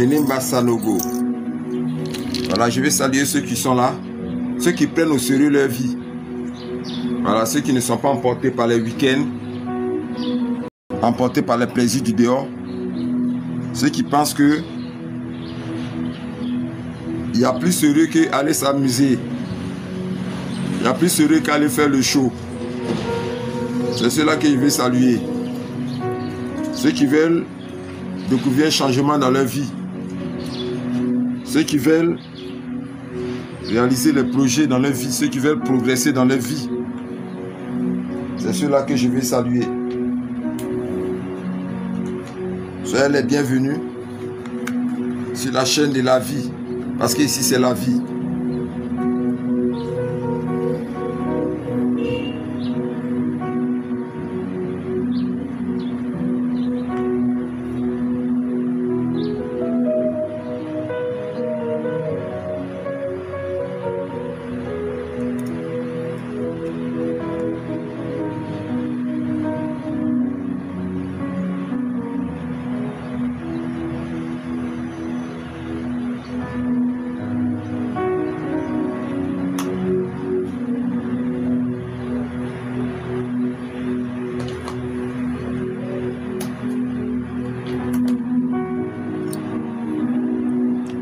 Kenimba Sanogo. Voilà, je vais saluer ceux qui sont là, ceux qui prennent au sérieux leur vie. Voilà, ceux qui ne sont pas emportés par les week-ends, emportés par les plaisirs du dehors. Ceux qui pensent que il y a plus sérieux qu'aller s'amuser. Il y a plus sérieux qu'aller faire le show. C'est ceux-là que je vais saluer. Ceux qui veulent découvrir un changement dans leur vie. Ceux qui veulent réaliser les projets dans leur vie. Ceux qui veulent progresser dans leur vie. C'est ceux-là que je vais saluer. Soyez les bienvenus sur la chaîne de la vie. Parce qu'ici c'est la vie.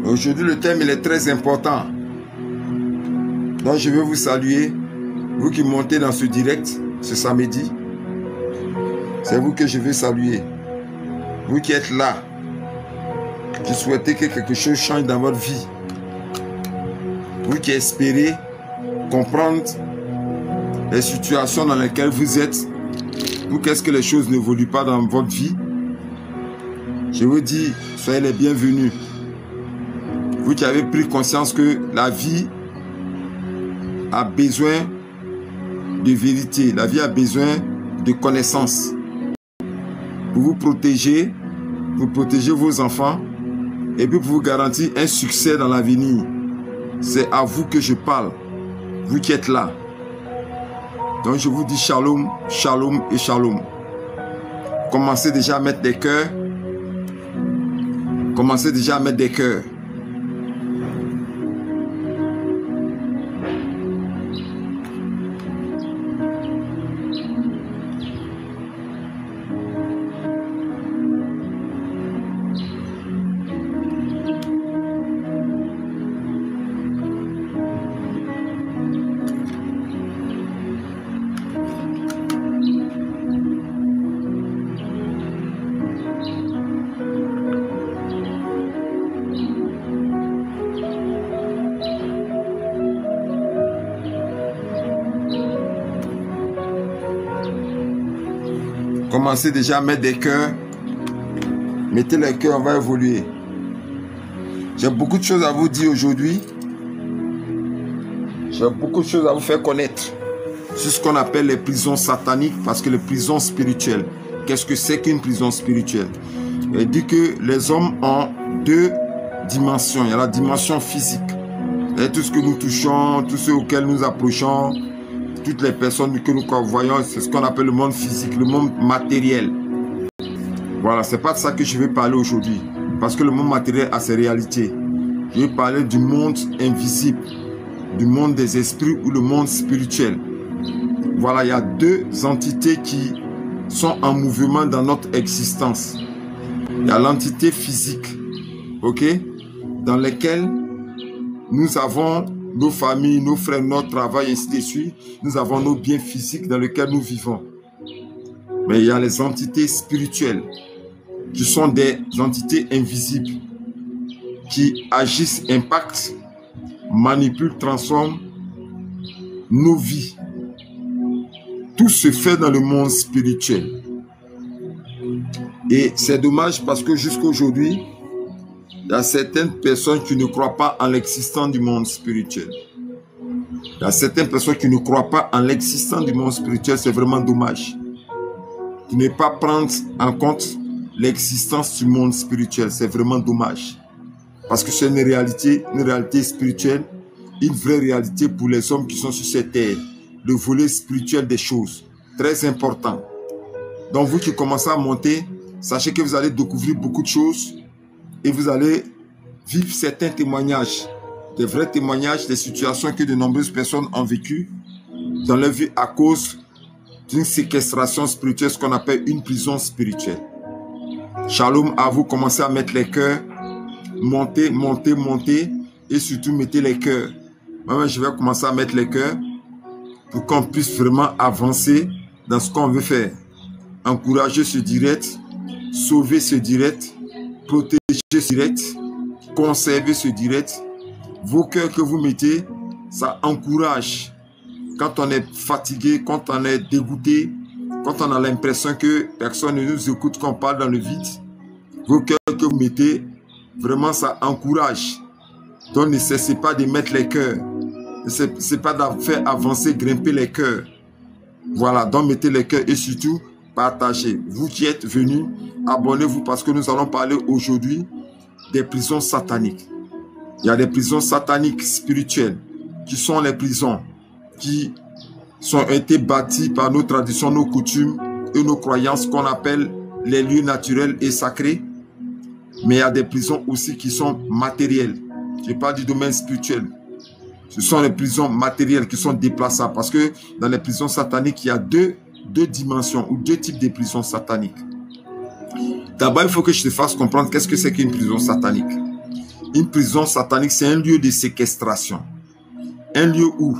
Aujourd'hui, le thème il est très important. Donc, je veux vous saluer. Vous qui montez dans ce direct, ce samedi. C'est vous que je veux saluer. Vous qui êtes là. Qui souhaitez que quelque chose change dans votre vie. Vous qui espérez comprendre les situations dans lesquelles vous êtes. Pour qu'est-ce que les choses n'évoluent pas dans votre vie. Je vous dis, soyez les bienvenus. Vous qui avez pris conscience que la vie a besoin de vérité. La vie a besoin de connaissance. Pour vous protéger, pour protéger vos enfants et puis pour vous garantir un succès dans l'avenir. C'est à vous que je parle. Vous qui êtes là. Donc je vous dis shalom, shalom et shalom. Commencez déjà à mettre des cœurs. Commencez déjà à mettre des cœurs. Commencez déjà à mettre des cœurs. Mettez les cœurs, on va évoluer. J'ai beaucoup de choses à vous dire aujourd'hui. J'ai beaucoup de choses à vous faire connaître sur ce qu'on appelle les prisons sataniques, parce que les prisons spirituelles. Qu'est-ce que c'est qu'une prison spirituelle? Il dit que les hommes ont deux dimensions. Il y a la dimension physique. Et tout ce que nous touchons, tout ce auquel nous approchons, toutes les personnes que nous voyons, c'est ce qu'on appelle le monde physique, le monde matériel. Voilà, c'est pas de ça que je vais parler aujourd'hui. Parce que le monde matériel a ses réalités. Je vais parler du monde invisible, du monde des esprits ou le monde spirituel. Voilà, il y a deux entités qui sont en mouvement dans notre existence. Il y a l'entité physique, ok, dans laquelle nous avons nos familles, nos frères, notre travail, ainsi de suite. Nous avons nos biens physiques dans lesquels nous vivons. Mais il y a les entités spirituelles qui sont des entités invisibles qui agissent, impactent, manipulent, transforment nos vies. Tout se fait dans le monde spirituel. Et c'est dommage parce que jusqu'à aujourd'hui, il y a certaines personnes qui ne croient pas en l'existence du monde spirituel. Il y a certaines personnes qui ne croient pas en l'existence du monde spirituel. C'est vraiment dommage. De ne pas prendre en compte l'existence du monde spirituel. C'est vraiment dommage. Parce que c'est une réalité spirituelle, une vraie réalité pour les hommes qui sont sur cette terre. Le volet spirituel des choses. Très important. Donc vous qui commencez à monter, sachez que vous allez découvrir beaucoup de choses. Et vous allez vivre certains témoignages, des vrais témoignages, des situations que de nombreuses personnes ont vécues dans leur vie à cause d'une séquestration spirituelle, ce qu'on appelle une prison spirituelle. Shalom à vous, commencez à mettre les cœurs, montez, montez, montez, et surtout mettez les cœurs. Moi, je vais commencer à mettre les cœurs pour qu'on puisse vraiment avancer dans ce qu'on veut faire. Encourager ce direct, sauver ce direct, protéger ce direct, conserver ce direct. Vos cœurs que vous mettez, ça encourage. Quand on est fatigué, quand on est dégoûté, quand on a l'impression que personne ne nous écoute, qu'on parle dans le vide, vos cœurs que vous mettez, vraiment ça encourage. Donc ne cessez pas de mettre les cœurs. Ne cessez pas de faire avancer, grimper les cœurs. Voilà, donc mettez les cœurs et surtout partagez. Vous qui êtes venus, abonnez-vous parce que nous allons parler aujourd'hui des prisons sataniques. Il y a des prisons sataniques spirituelles qui sont les prisons qui ont été bâties par nos traditions, nos coutumes et nos croyances qu'on appelle les lieux naturels et sacrés. Mais il y a des prisons aussi qui sont matérielles. Je parle du domaine spirituel. Ce sont les prisons matérielles qui sont déplaçables parce que dans les prisons sataniques, il y a deux dimensions ou deux types de prisons sataniques. D'abord, il faut que je te fasse comprendre qu'est-ce que c'est qu'une prison satanique. Une prison satanique, c'est un lieu de séquestration. Un lieu où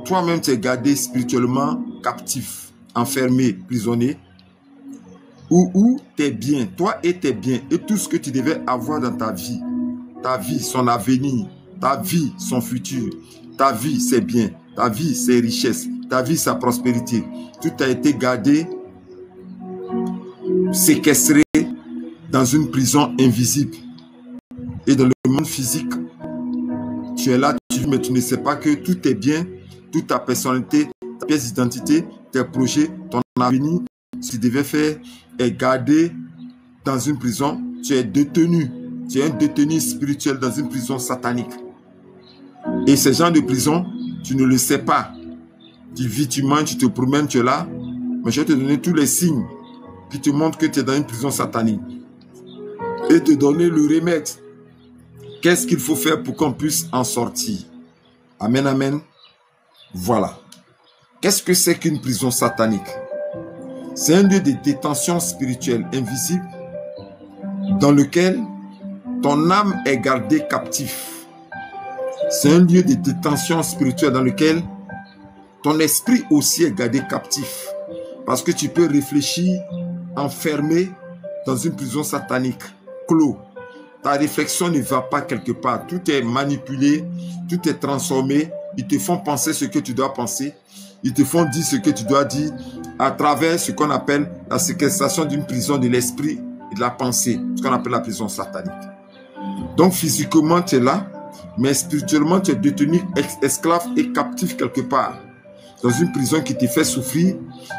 toi-même tu es gardé spirituellement captif, enfermé, prisonnier. Où tes biens, toi et tes biens, et tout ce que tu devais avoir dans ta vie, son avenir, ta vie, son futur, ta vie, ses biens, ta vie, ses richesses, ta vie, sa prospérité, tout a été gardé, séquestré dans une prison invisible. Et dans le monde physique, tu es là, mais tu ne sais pas que tous tes biens, toute ta personnalité, ta pièce d'identité, tes projets, ton avenir, ce que tu devais faire est gardé dans une prison. Tu es détenu. Tu es un détenu spirituel dans une prison satanique. Et ces gens de prison, tu ne le sais pas. Tu vis, tu manges, tu te promènes, tu es là. Mais je vais te donner tous les signes qui te montrent que tu es dans une prison satanique. Et te donner le remède. Qu'est-ce qu'il faut faire pour qu'on puisse en sortir? Amen, amen. Voilà. Qu'est-ce que c'est qu'une prison satanique? C'est un lieu de détention spirituelle invisible dans lequel ton âme est gardée captif. C'est un lieu de détention spirituelle dans lequel ton esprit aussi est gardé captif. Parce que tu peux réfléchir enfermé dans une prison satanique, clos. Ta réflexion ne va pas quelque part. Tout est manipulé, tout est transformé. Ils te font penser ce que tu dois penser. Ils te font dire ce que tu dois dire à travers ce qu'on appelle la séquestration d'une prison de l'esprit et de la pensée, ce qu'on appelle la prison satanique. Donc physiquement tu es là, mais spirituellement tu es détenu, esclave et captif quelque part, dans une prison qui te fait souffrir,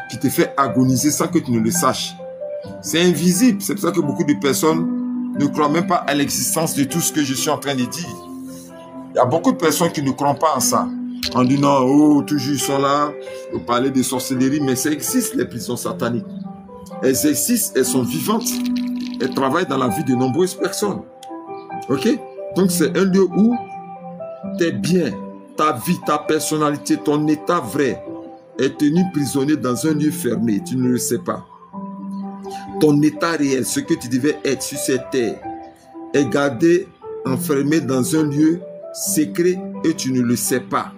qui te fait agoniser sans que tu ne le saches. C'est invisible, c'est pour ça que beaucoup de personnes ne croient même pas à l'existence de tout ce que je suis en train de dire. Il y a beaucoup de personnes qui ne croient pas en ça. En disant, oh, toujours ils sont là, vous parlez de sorcellerie, mais ça existe, les prisons sataniques. Elles existent, elles sont vivantes. Elles travaillent dans la vie de nombreuses personnes. Ok? Donc c'est un lieu où tes biens, ta vie, ta personnalité, ton état vrai est tenu prisonnier dans un lieu fermé. Tu ne le sais pas. Ton état réel, ce que tu devais être sur cette terre, est gardé, enfermé dans un lieu secret et tu ne le sais pas.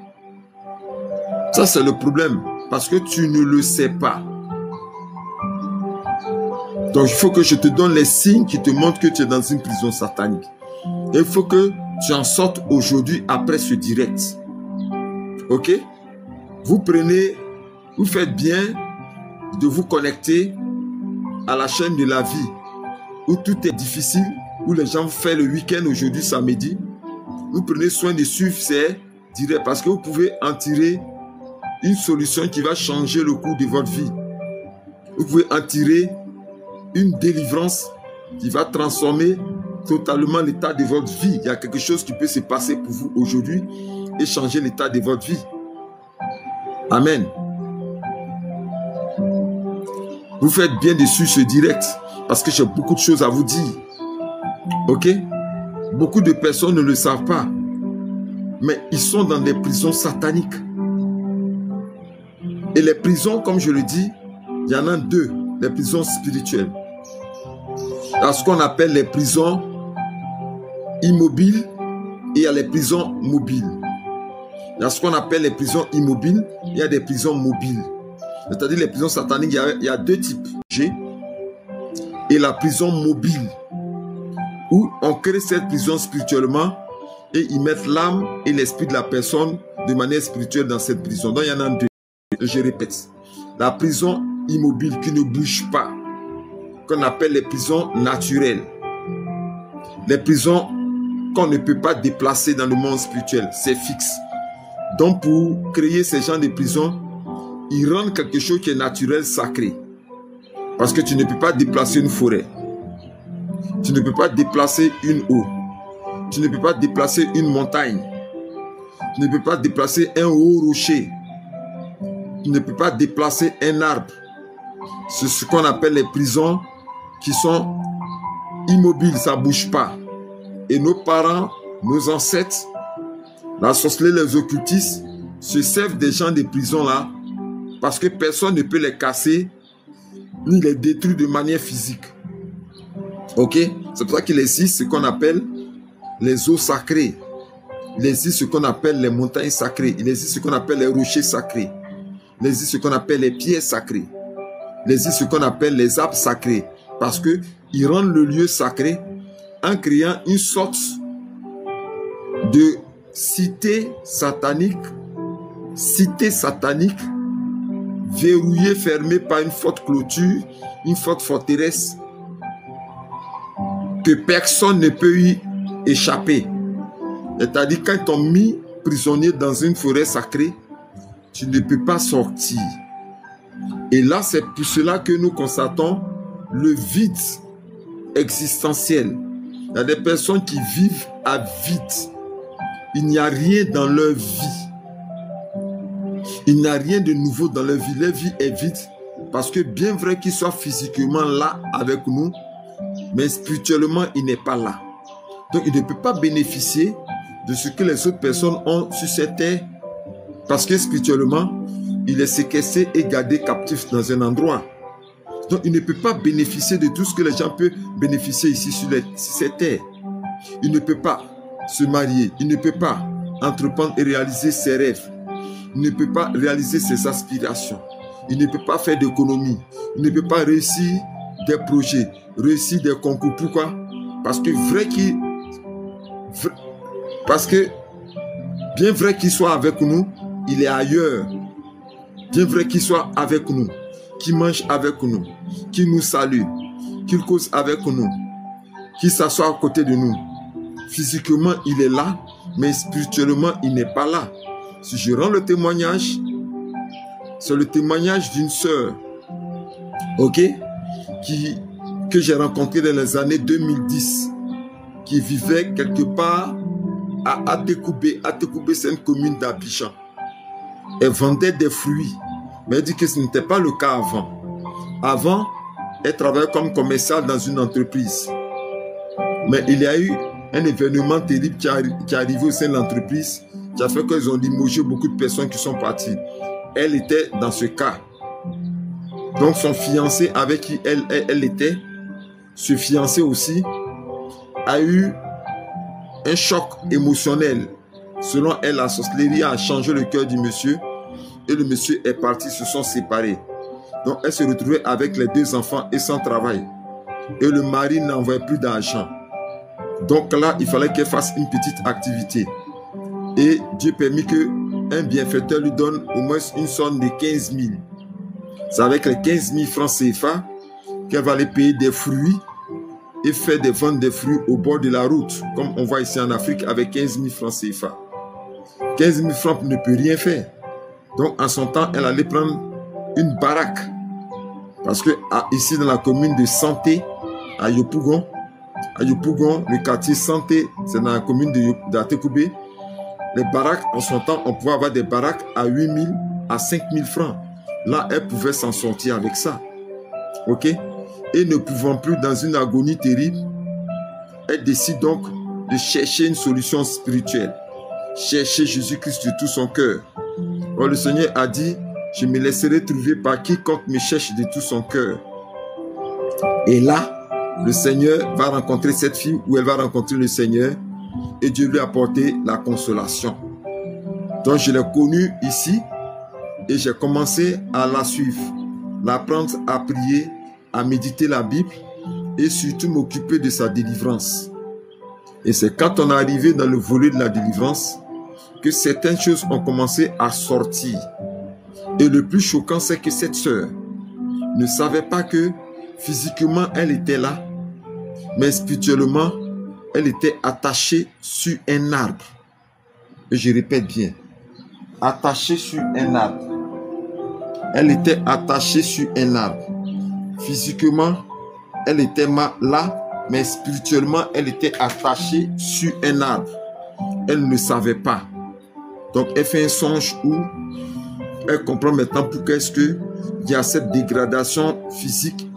Ça, c'est le problème, parce que tu ne le sais pas. Donc, il faut que je te donne les signes qui te montrent que tu es dans une prison satanique. Et il faut que tu en sortes aujourd'hui après ce direct. Ok? Vous prenez, vous faites bien de vous connecter à la chaîne de la vie, où tout est difficile, où les gens font le week-end aujourd'hui, samedi. Vous prenez soin de suivre ces directs, parce que vous pouvez en tirer une solution qui va changer le cours de votre vie. Vous pouvez en tirer une délivrance qui va transformer totalement l'état de votre vie. Il y a quelque chose qui peut se passer pour vous aujourd'hui et changer l'état de votre vie. Amen. Vous faites bien de suivre ce direct parce que j'ai beaucoup de choses à vous dire. Ok? Beaucoup de personnes ne le savent pas, mais ils sont dans des prisons sataniques. Et les prisons, comme je le dis, il y en a deux, les prisons spirituelles. Il y a ce qu'on appelle les prisons immobiles et il y a les prisons mobiles. Il y a ce qu'on appelle les prisons immobiles, il y a des prisons mobiles. C'est-à-dire les prisons sataniques, il y a deux types. Et la prison mobile, où on crée cette prison spirituellement et ils mettent l'âme et l'esprit de la personne de manière spirituelle dans cette prison. Donc il y en a deux. Je répète, la prison immobile qui ne bouge pas, qu'on appelle les prisons naturelles, les prisons qu'on ne peut pas déplacer dans le monde spirituel, c'est fixe. Donc pour créer ces genres de prisons, ils rendent quelque chose qui est naturel sacré, parce que tu ne peux pas déplacer une forêt, tu ne peux pas déplacer une eau, tu ne peux pas déplacer une montagne, tu ne peux pas déplacer un haut rocher, tu ne peux pas déplacer un arbre. C'est ce qu'on appelle les prisons qui sont immobiles, ça ne bouge pas. Et nos parents, nos ancêtres, la sorcellerie, les occultistes, se servent des gens des prisons là parce que personne ne peut les casser ni les détruire de manière physique. Ok? C'est pour ça qu'il existe ce qu'on appelle les eaux sacrées. Il existe ce qu'on appelle les montagnes sacrées. Il existe ce qu'on appelle les rochers sacrés. Il existe ce qu'on appelle les pierres sacrées. Il existe ce qu'on appelle les arbres sacrés. Parce qu'ils rendent le lieu sacré en créant une sorte de cité satanique verrouillée, fermée par une forte clôture, une forte forteresse que personne ne peut y échapper. C'est-à-dire, quand ils t'ont mis prisonnier dans une forêt sacrée, tu ne peux pas sortir. Et là, c'est pour cela que nous constatons le vide existentiel. Il y a des personnes qui vivent à vide. Il n'y a rien dans leur vie. Il n'y a rien de nouveau dans leur vie. Leur vie est vide parce que bien vrai qu'ils soient physiquement là avec nous, mais spirituellement, il n'est pas là. Donc, il ne peut pas bénéficier de ce que les autres personnes ont sur cette terre parce que spirituellement, il est séquestré et gardé captif dans un endroit. Donc, il ne peut pas bénéficier de tout ce que les gens peuvent bénéficier ici sur cette terre. Il ne peut pas se marier. Il ne peut pas entreprendre et réaliser ses rêves. Il ne peut pas réaliser ses aspirations. Il ne peut pas faire d'économie. Il ne peut pas réussir des projets, réussir des concours. Pourquoi? Parce que bien vrai qu'il soit avec nous, il est ailleurs. Bien vrai qu'il soit avec nous, qu'il mange avec nous, qu'il nous salue, qu'il cause avec nous, qu'il s'assoit à côté de nous. Physiquement, il est là, mais spirituellement, il n'est pas là. Si je rends le témoignage, c'est le témoignage d'une sœur, ok, que j'ai rencontrée dans les années 2010, qui vivait quelque part à Atekoubé. Atekoubé, c'est une commune d'Abidjan. Elle vendait des fruits, mais elle dit que ce n'était pas le cas avant. Avant, elle travaillait comme commerciale dans une entreprise. Mais il y a eu un événement terrible qui est arrivé au sein de l'entreprise, qui a fait qu'ils ont limogé beaucoup de personnes qui sont parties. Elle était dans ce cas. Donc son fiancé avec qui elle était, ce fiancé aussi, a eu un choc émotionnel. Selon elle, la sorcellerie a changé le cœur du monsieur et le monsieur est parti, se sont séparés. Donc elle se retrouvait avec les 2 enfants et sans travail. Et le mari n'envoyait plus d'argent. Donc là, il fallait qu'elle fasse une petite activité. Et Dieu permit qu'un bienfaiteur lui donne au moins une somme de 15 000. C'est avec les 15 000 francs CFA qu'elle va aller payer des fruits et faire des ventes de fruits au bord de la route, comme on voit ici en Afrique avec 15 000 francs CFA. 15 000 francs ne peut rien faire. Donc en son temps, elle allait prendre une baraque. Parce que ici dans la commune de Santé, à Yopougon, le quartier Santé, c'est dans la commune d'Atekoubé, les baraques, en son temps, on pouvait avoir des baraques à 8 000 à 5 000 francs. Là, elle pouvait s'en sortir avec ça. Ok? Et ne pouvant plus dans une agonie terrible, elle décide donc de chercher une solution spirituelle. Chercher Jésus-Christ de tout son cœur. Alors, le Seigneur a dit, je me laisserai trouver par quiconque me cherche de tout son cœur. Et là, le Seigneur va rencontrer cette fille, ou elle va rencontrer le Seigneur, et Dieu lui a apporté la consolation. Donc je l'ai connue ici, et j'ai commencé à la suivre, l'apprendre à prier, à méditer la Bible, et surtout m'occuper de sa délivrance. Et c'est quand on est arrivé dans le volet de la délivrance, que certaines choses ont commencé à sortir. Et le plus choquant, c'est que cette sœur ne savait pas que physiquement, elle était là, mais spirituellement, elle était attachée sur un arbre. Et je répète bien, attachée sur un arbre. Elle était attachée sur un arbre. Physiquement, elle était là, mais spirituellement, elle était attachée sur un arbre. Elle ne savait pas. Donc, elle fait un songe où elle comprend maintenant pourquoi est-ce qu'il y a cette dégradation physique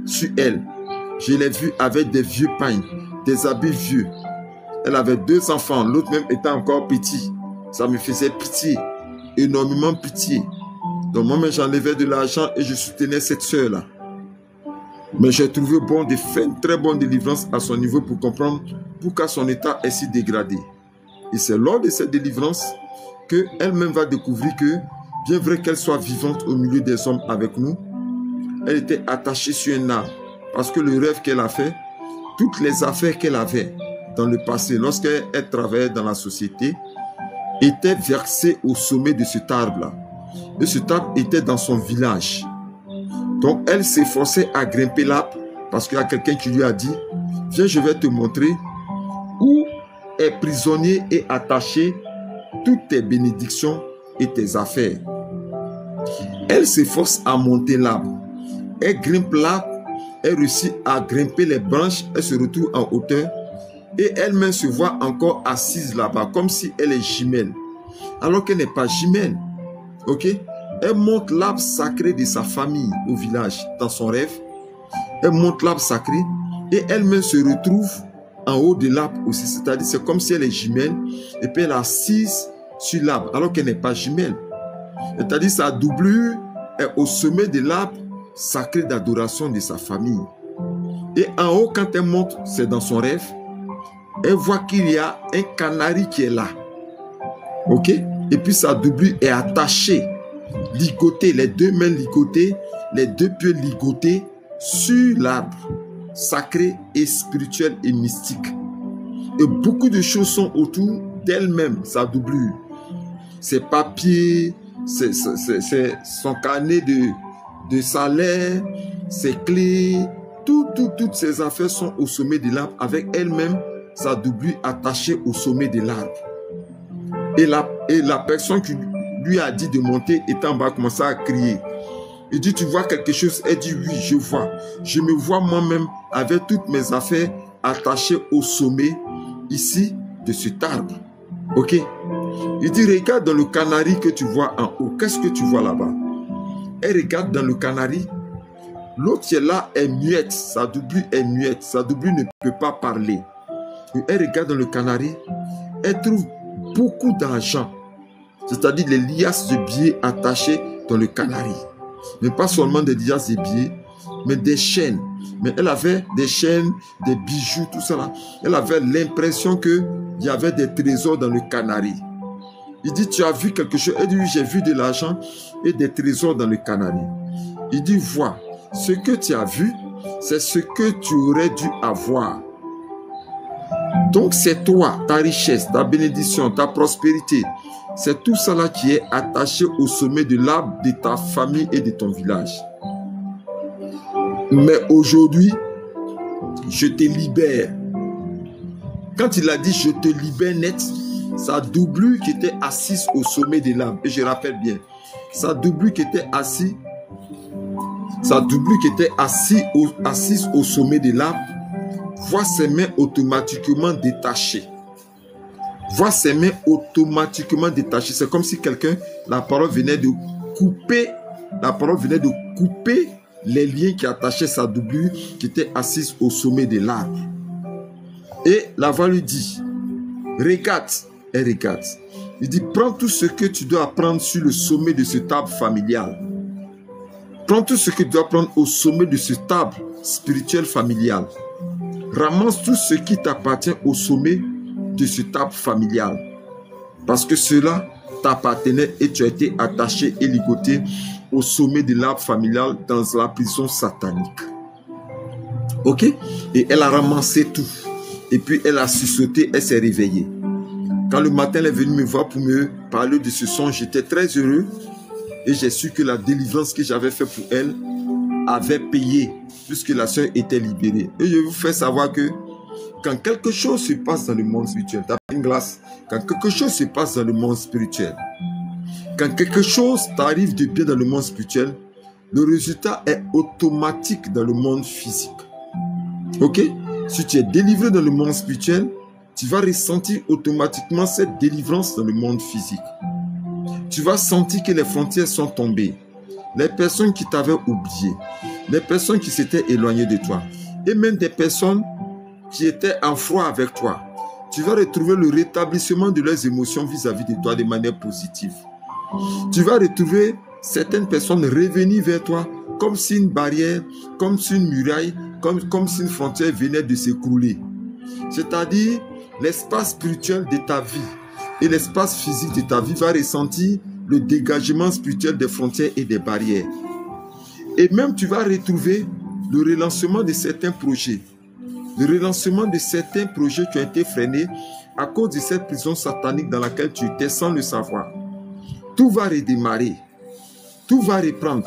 sur elle. Je l'ai vue avec des vieux pains, des habits vieux. Elle avait 2 enfants, l'autre même était encore petit. Ça me faisait pitié, énormément pitié. Donc moi-même j'enlevais de l'argent et je soutenais cette soeur-là. Mais j'ai trouvé bon de faire une très bonne délivrance à son niveau pour comprendre pourquoi son état est si dégradé. Et c'est lors de cette délivrance qu'elle-même va découvrir que, bien vrai qu'elle soit vivante au milieu des hommes avec nous, elle était attachée sur un arbre. Parce que le rêve qu'elle a fait, toutes les affaires qu'elle avait dans le passé, lorsqu'elle travaillait dans la société, étaient versées au sommet de cet arbre-là. Et cet arbre était dans son village. Donc elle s'efforçait à grimper l'arbre parce qu'il y a quelqu'un qui lui a dit « Viens, je vais te montrer où est prisonnier et attaché toutes tes bénédictions et tes affaires. » Elle s'efforce à monter l'arbre. Elle grimpe l'arbre, elle réussit à grimper les branches, elle se retrouve en hauteur et elle-même se voit encore assise là-bas comme si elle est jumelle. Alors qu'elle n'est pas jumelle. Ok? Elle monte l'arbre sacré de sa famille au village dans son rêve. Elle monte l'arbre sacré et elle-même se retrouve en haut de l'arbre aussi. C'est-à-dire c'est comme si elle est jumelle et puis elle est assise sur l'arbre alors qu'elle n'est pas jumelle. C'est-à-dire sa doublure est au sommet de l'arbre sacré d'adoration de sa famille. Et en haut quand elle monte, c'est dans son rêve, elle voit qu'il y a un canari qui est là. Ok? Et puis sa doublure est attachée, ligotée, les deux mains ligotées, les deux pieds ligotés sur l'arbre sacré et spirituel et mystique. Et beaucoup de choses sont autour d'elle-même, sa doublure. Ses papiers, son carnet de salaire, ses clés, toutes ces affaires sont au sommet de l'arbre avec elle-même, sa doublure attachée au sommet de l'arbre. Et la personne qui lui a dit de monter était en bas, commençait à crier. Il dit, tu vois quelque chose? Elle dit, oui, je vois. Je me vois moi-même avec toutes mes affaires attachées au sommet ici de cet arbre. Ok? Il dit, regarde dans le canari que tu vois en haut. Qu'est-ce que tu vois là-bas? Elle regarde dans le canari. L'autre qui est là est muette. Sa doublure est muette. Sa doublure ne peut pas parler. Et elle regarde dans le canari. Elle trouve beaucoup d'argent. C'est-à-dire les liasses de billets attachés dans le canari. Mais pas seulement des liasses de billets, mais des chaînes. Mais elle avait des chaînes, des bijoux, tout ça là. Elle avait l'impression qu'il y avait des trésors dans le canari. Il dit, tu as vu quelque chose? Elle dit, oui, j'ai vu de l'argent et des trésors dans le canari. Il dit, vois, ce que tu as vu, c'est ce que tu aurais dû avoir. Donc c'est toi, ta richesse, ta bénédiction, ta prospérité. C'est tout ça là qui est attaché au sommet de l'arbre de ta famille et de ton village. Mais aujourd'hui, je te libère. Quand il a dit je te libère net, sa doublure qui était assise au sommet de l'arbre, et je rappelle bien, sa doublure qui était assise au sommet de l'arbre, voit ses mains automatiquement détachées. Voit ses mains automatiquement détachées. C'est comme si quelqu'un, la parole venait de couper les liens qui attachaient sa doublure qui était assise au sommet de l'arbre. Et la voix lui dit, regarde, elle regarde. Il dit, prends tout ce que tu dois prendre sur le sommet de cet arbre familial. Prends tout ce que tu dois prendre au sommet de cet arbre spirituel familial. Ramasse tout ce qui t'appartient au sommet de cet arbre familial. Parce que cela t'appartenait et tu as été attaché et ligoté au sommet de l'arbre familial dans la prison satanique. Ok? Et elle a ramassé tout. Et puis elle a sursauté, elle s'est réveillée. Quand le matin elle est venue me voir pour me parler de ce son, j'étais très heureux. Et j'ai su que la délivrance que j'avais faite pour elle avait payé, puisque la sœur était libérée. Et je vous fais savoir que quand quelque chose se passe dans le monde spirituel, tapez une glace, quand quelque chose se passe dans le monde spirituel, quand quelque chose t'arrive de bien dans le monde spirituel, le résultat est automatique dans le monde physique. Ok? Si tu es délivré dans le monde spirituel, tu vas ressentir automatiquement cette délivrance dans le monde physique. Tu vas sentir que les frontières sont tombées. Les personnes qui t'avaient oublié, les personnes qui s'étaient éloignées de toi, et même des personnes qui étaient en froid avec toi, tu vas retrouver le rétablissement de leurs émotions vis-à-vis de toi de manière positive. Tu vas retrouver certaines personnes revenir vers toi comme si une barrière, comme si une muraille, comme si une frontière venait de s'écrouler. C'est-à-dire, l'espace spirituel de ta vie et l'espace physique de ta vie va ressentir le dégagement spirituel des frontières et des barrières. Et même tu vas retrouver le relancement de certains projets. Le relancement de certains projets qui ont été freinés à cause de cette prison satanique dans laquelle tu étais sans le savoir. Tout va redémarrer. Tout va reprendre.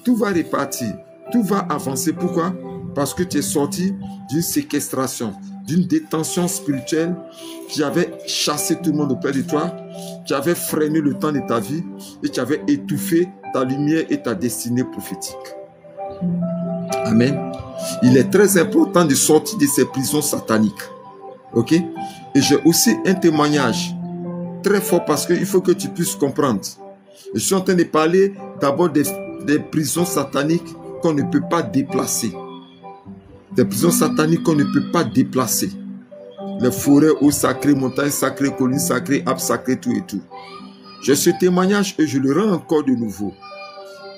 Tout va repartir. Tout va avancer. Pourquoi? Parce que tu es sorti d'une séquestration, d'une détention spirituelle qui avait chassé tout le monde auprès de toi, qui avait freiné le temps de ta vie et qui avait étouffé ta lumière et ta destinée prophétique. Amen. Il est très important de sortir de ces prisons sataniques. Ok? Et j'ai aussi un témoignage très fort parce qu'il faut que tu puisses comprendre. Je suis en train de parler d'abord des prisons sataniques qu'on ne peut pas déplacer. Des prisons sataniques qu'on ne peut pas déplacer. Les forêts, eaux sacrées, montagnes sacrées, collines sacrées, arbres sacrés, tout et tout. J'ai ce témoignage et je le rends encore de nouveau.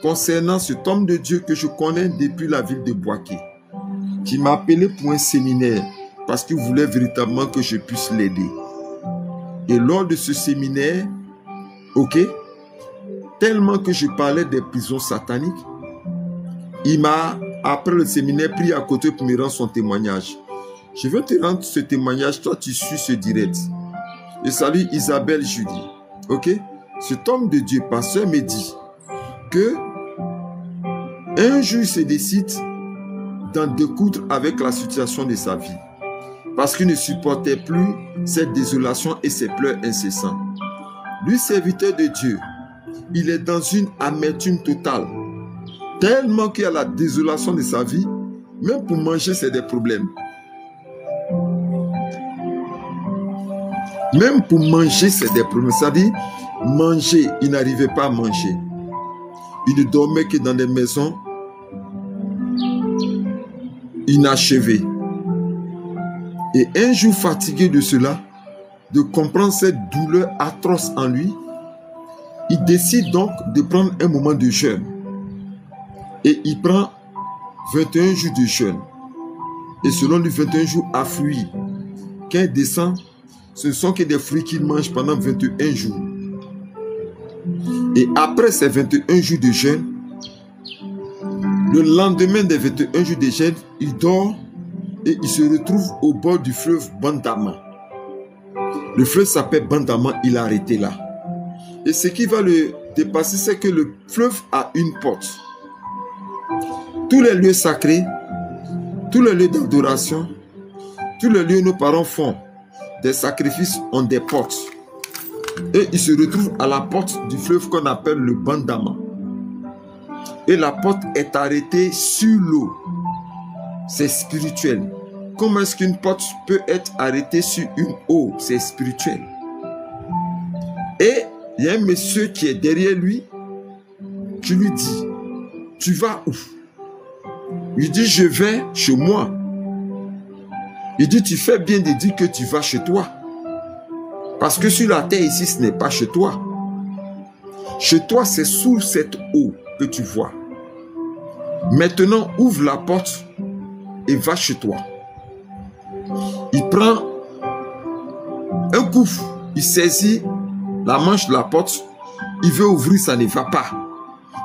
Concernant cet homme de Dieu que je connais depuis la ville de Boaké, qui m'a appelé pour un séminaire parce qu'il voulait véritablement que je puisse l'aider. Et lors de ce séminaire, ok, tellement que je parlais des prisons sataniques, il m'a, après le séminaire, pris à côté pour me rendre son témoignage. Je veux te rendre ce témoignage, toi tu suis ce direct. Je salue Isabelle Julie. Ok? Cet homme de Dieu, pasteur, me dit que un jour il se décide d'en découdre avec la situation de sa vie. Parce qu'il ne supportait plus cette désolation et ses pleurs incessants. Lui, serviteur de Dieu, il est dans une amertume totale. Tellement qu'il y a la désolation de sa vie, même pour manger, c'est des problèmes. Même pour manger, c'est des problèmes. C'est-à-dire, manger, il n'arrivait pas à manger. Il ne dormait que dans des maisons inachevées. Et un jour, fatigué de cela, de comprendre cette douleur atroce en lui, il décide donc de prendre un moment de jeûne. Et il prend 21 jours de jeûne. Et selon lui, 21 jours à fruits. Quand il descend, ce ne sont que des fruits qu'il mange pendant 21 jours. Et après ces 21 jours de jeûne, le lendemain des 21 jours de jeûne, il dort et il se retrouve au bord du fleuve Bandama. Le fleuve s'appelle Bandama, il a arrêté là. Et ce qui va le dépasser, c'est que le fleuve a une porte. Tous les lieux sacrés, tous les lieux d'adoration, tous les lieux où nos parents font des sacrifices ont des portes. Et il se retrouve à la porte du fleuve qu'on appelle le Bandama. Et la porte est arrêtée sur l'eau. C'est spirituel. Comment est-ce qu'une porte peut être arrêtée sur une eau? C'est spirituel. Et il y a un monsieur qui est derrière lui, qui lui dit, tu vas où? Il dit, je vais chez moi. Il dit, tu fais bien de dire que tu vas chez toi. Parce que sur la terre ici, ce n'est pas chez toi. Chez toi, c'est sous cette eau que tu vois. Maintenant, ouvre la porte et va chez toi. Il prend un coup, il saisit la manche de la porte, il veut ouvrir, ça ne va pas.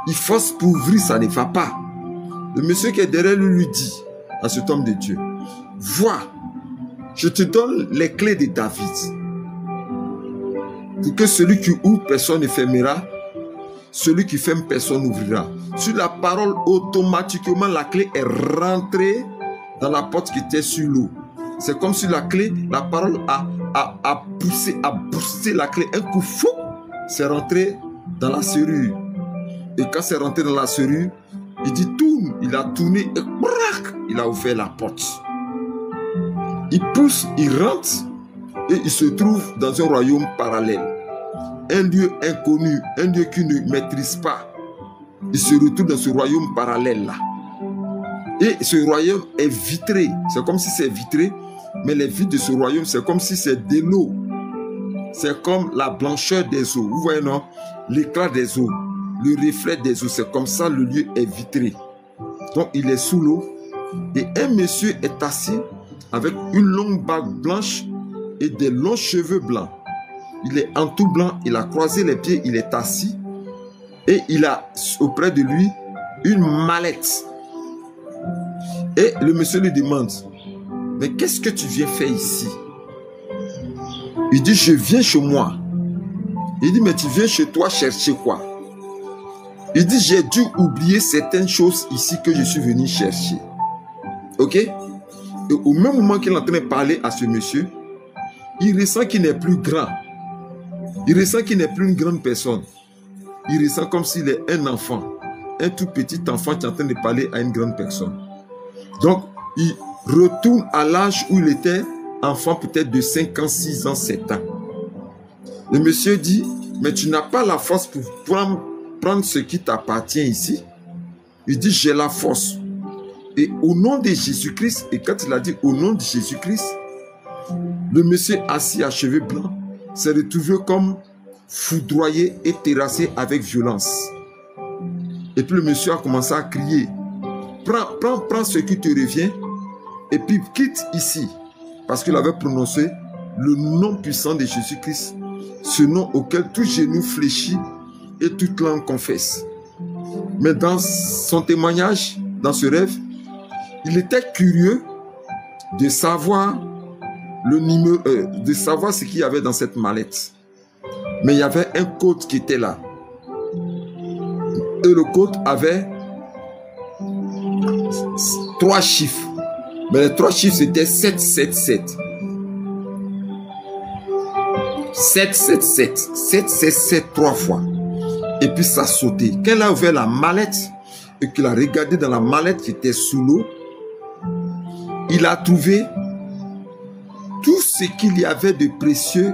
Il force pour ouvrir, ça ne va pas. Le monsieur qui est derrière lui dit à cet homme de Dieu, vois, je te donne les clés de David. Pour que celui qui ouvre, personne ne fermera. Celui qui ferme, personne n'ouvrira. Sur la parole, automatiquement, la clé est rentrée dans la porte qui était sur l'eau. C'est comme si la clé, la parole a poussé la clé. Un coup fou, c'est rentré dans la serrure. Et quand c'est rentré dans la serrure, il dit tourne. Il a tourné et brac, il a ouvert la porte. Il pousse, il rentre et il se trouve dans un royaume parallèle. Un lieu inconnu, un lieu qu'il ne maîtrise pas. Il se retrouve dans ce royaume parallèle-là. Et ce royaume est vitré. C'est comme si c'est vitré, mais les vitres de ce royaume, c'est comme si c'est de l'eau. C'est comme la blancheur des eaux. Vous voyez, non? L'éclat des eaux, le reflet des eaux, c'est comme ça le lieu est vitré. Donc, il est sous l'eau. Et un monsieur est assis avec une longue bague blanche et des longs cheveux blancs. Il est en tout blanc, il a croisé les pieds, il est assis et il a auprès de lui une mallette. Et le monsieur lui demande, mais qu'est-ce que tu viens faire ici? Il dit, je viens chez moi. Il dit, mais tu viens chez toi chercher quoi? Il dit, j'ai dû oublier certaines choses ici que je suis venu chercher. Ok? Et au même moment qu'il est en train de parler à ce monsieur, il ressent qu'il n'est plus grand. Il ressent qu'il n'est plus une grande personne. Il ressent comme s'il est un enfant. Un tout petit enfant qui est en train de parler à une grande personne. Donc, il retourne à l'âge où il était enfant, peut-être de 5 ans, 6 ans, 7 ans. Le monsieur dit, mais tu n'as pas la force pour prendre ce qui t'appartient ici. Il dit, j'ai la force. Et au nom de Jésus-Christ, et quand il a dit au nom de Jésus-Christ, le monsieur assis à cheveux blancs s'est retrouvé comme foudroyé et terrassé avec violence. Et puis le monsieur a commencé à crier, prends ce qui te revient et puis quitte ici. Parce qu'il avait prononcé le nom puissant de Jésus-Christ, ce nom auquel tout genou fléchit et toute langue confesse. Mais dans son témoignage, dans ce rêve, il était curieux de savoir le numéro, de savoir ce qu'il y avait dans cette mallette. Mais il y avait un code qui était là. Et le code avait 3 chiffres. Mais les 3 chiffres c'était 777. 777. 777 3 fois. Et puis ça sautait. Quand il a ouvert la mallette et qu'il a regardé dans la mallette qui était sous l'eau, il a trouvé tout ce qu'il y avait de précieux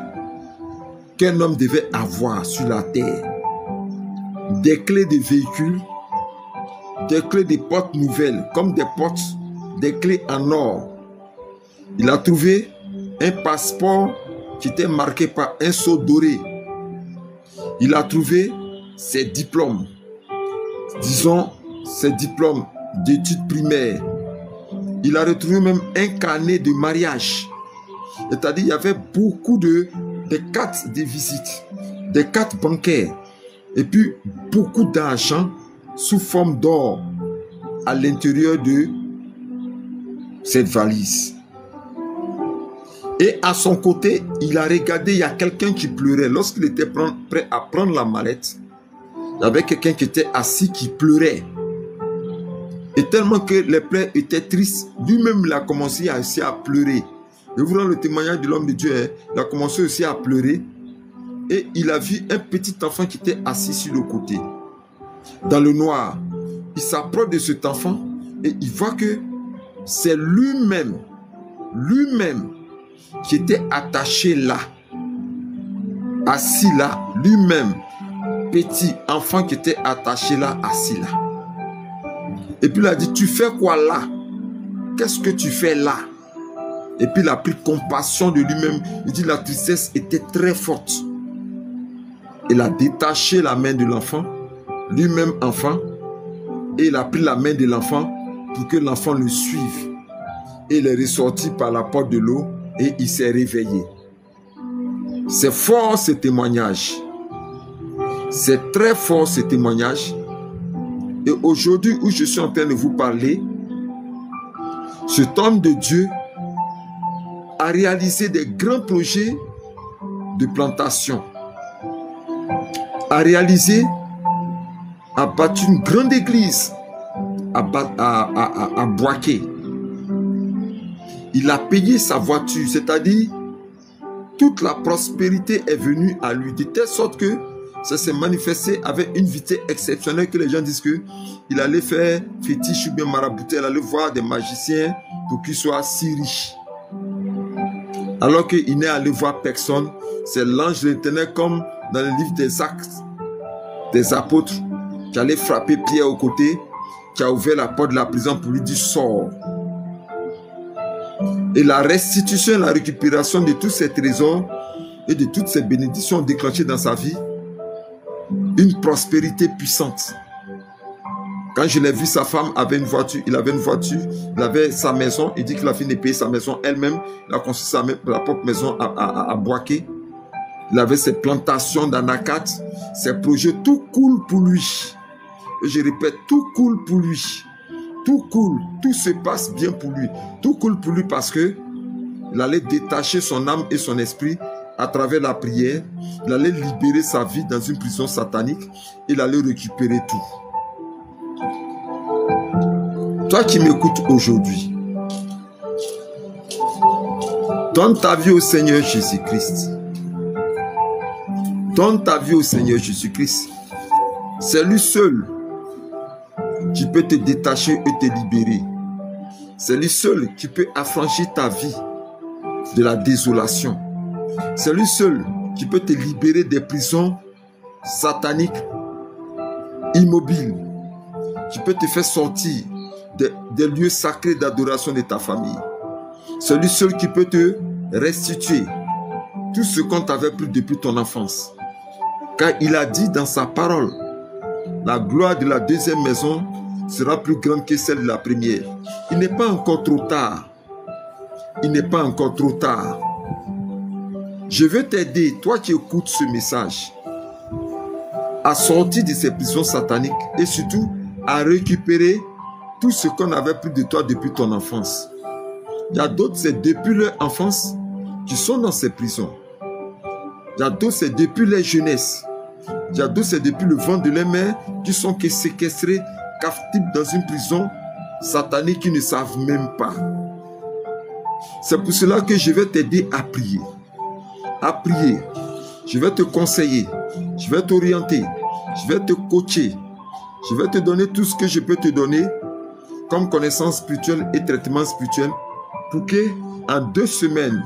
qu'un homme devait avoir sur la terre. Des clés de véhicules, des clés de portes nouvelles, comme des portes, des clés en or. Il a trouvé un passeport qui était marqué par un sceau doré. Il a trouvé ses diplômes, disons ses diplômes d'études primaires. Il a retrouvé même un carnet de mariage. C'est-à-dire il y avait beaucoup de cartes de visite, des cartes bancaires, et puis beaucoup d'argent sous forme d'or à l'intérieur de cette valise. Et à son côté, il a regardé, il y a quelqu'un qui pleurait. Lorsqu'il était prêt à prendre la mallette, il y avait quelqu'un qui était assis qui pleurait. Et tellement que les pleurs étaient tristes, lui-même il a commencé aussi à pleurer. Je vous rends le témoignage de l'homme de Dieu. Hein. Il a commencé aussi à pleurer. Et il a vu un petit enfant qui était assis sur le côté. Dans le noir. Il s'approche de cet enfant et il voit que c'est lui-même qui était attaché là. Assis là, lui-même. Petit enfant qui était attaché là, assis là. Et puis il a dit, tu fais quoi là? Qu'est-ce que tu fais là? Et puis il a pris compassion de lui-même. Il dit, la tristesse était très forte. Il a détaché la main de l'enfant, lui-même enfant, et il a pris la main de l'enfant pour que l'enfant le suive. Et il est ressorti par la porte de l'eau et il s'est réveillé. C'est fort ce témoignage. C'est très fort ce témoignage. Et aujourd'hui où je suis en train de vous parler, cet homme de Dieu a réalisé des grands projets de plantation. A réalisé, a bâti une grande église à Boaké. Il a payé sa voiture, c'est-à-dire toute la prospérité est venue à lui, de telle sorte que ça s'est manifesté avec une vitesse exceptionnelle que les gens disent qu'il allait faire fétiche ou bien marabouté, il allait voir des magiciens pour qu'il soit si riche. Alors qu'il n'est allé voir personne, c'est l'ange de l'Éternel comme dans le livre des Actes des apôtres qui allait frapper Pierre au côté, qui a ouvert la porte de la prison pour lui dire sors. Et la restitution et la récupération de tous ces trésors et de toutes ces bénédictions ont déclenché dans sa vie une prospérité puissante. Quand je l'ai vu, sa femme avait une voiture, il avait une voiture, il avait sa maison, il dit qu'il a fini de payer sa maison elle-même, il a construit sa propre maison à Boaké. Il avait ses plantations d'anacates, ses projets, tout cool pour lui. Et je répète, tout cool pour lui. Tout cool, tout se passe bien pour lui. Tout cool pour lui parce que il allait détacher son âme et son esprit à travers la prière. Il allait libérer sa vie dans une prison satanique. Il allait récupérer tout. Toi qui m'écoutes aujourd'hui, donne ta vie au Seigneur Jésus-Christ. Donne ta vie au Seigneur Jésus-Christ. C'est lui seul qui peut te détacher et te libérer. C'est lui seul qui peut affranchir ta vie de la désolation. C'est lui seul qui peut te libérer des prisons sataniques immobiles, qui peut te faire sortir des lieux sacrés d'adoration de ta famille. C'est lui seul qui peut te restituer tout ce qu'on t'avait pris depuis ton enfance. Car il a dit dans sa parole, la gloire de la deuxième maison sera plus grande que celle de la première. Il n'est pas encore trop tard. Il n'est pas encore trop tard. Je veux t'aider, toi qui écoutes ce message, à sortir de ces prisons sataniques et surtout à récupérer tout ce qu'on avait pris de toi depuis ton enfance. Il y a d'autres, c'est depuis leur enfance qui sont dans ces prisons. Il y a d'autres, c'est depuis leur jeunesse. Il y a d'autres, c'est depuis le ventre de leur mère qui sont séquestrés, captifs dans une prison satanique qui ne savent même pas. C'est pour cela que je vais t'aider à prier. À prier. Je vais te conseiller. Je vais t'orienter. Je vais te coacher. Je vais te donner tout ce que je peux te donner comme connaissance spirituelle et traitement spirituel pour que en 2 semaines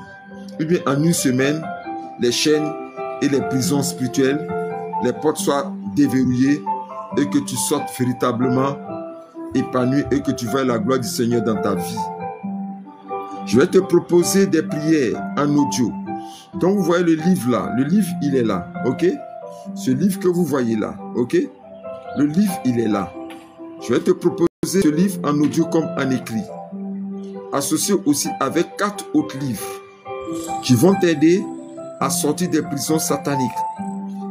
ou bien en 1 semaine, les chaînes et les prisons spirituelles, les portes soient déverrouillées et que tu sortes véritablement épanoui et que tu vois la gloire du Seigneur dans ta vie. Je vais te proposer des prières en audio. Donc vous voyez le livre là. Le livre, il est là. Ok? Ce livre que vous voyez là. Ok? Le livre, il est là. Je vais te proposer ce livre en audio comme en écrit. Associé aussi avec 4 autres livres qui vont t'aider à sortir des prisons sataniques.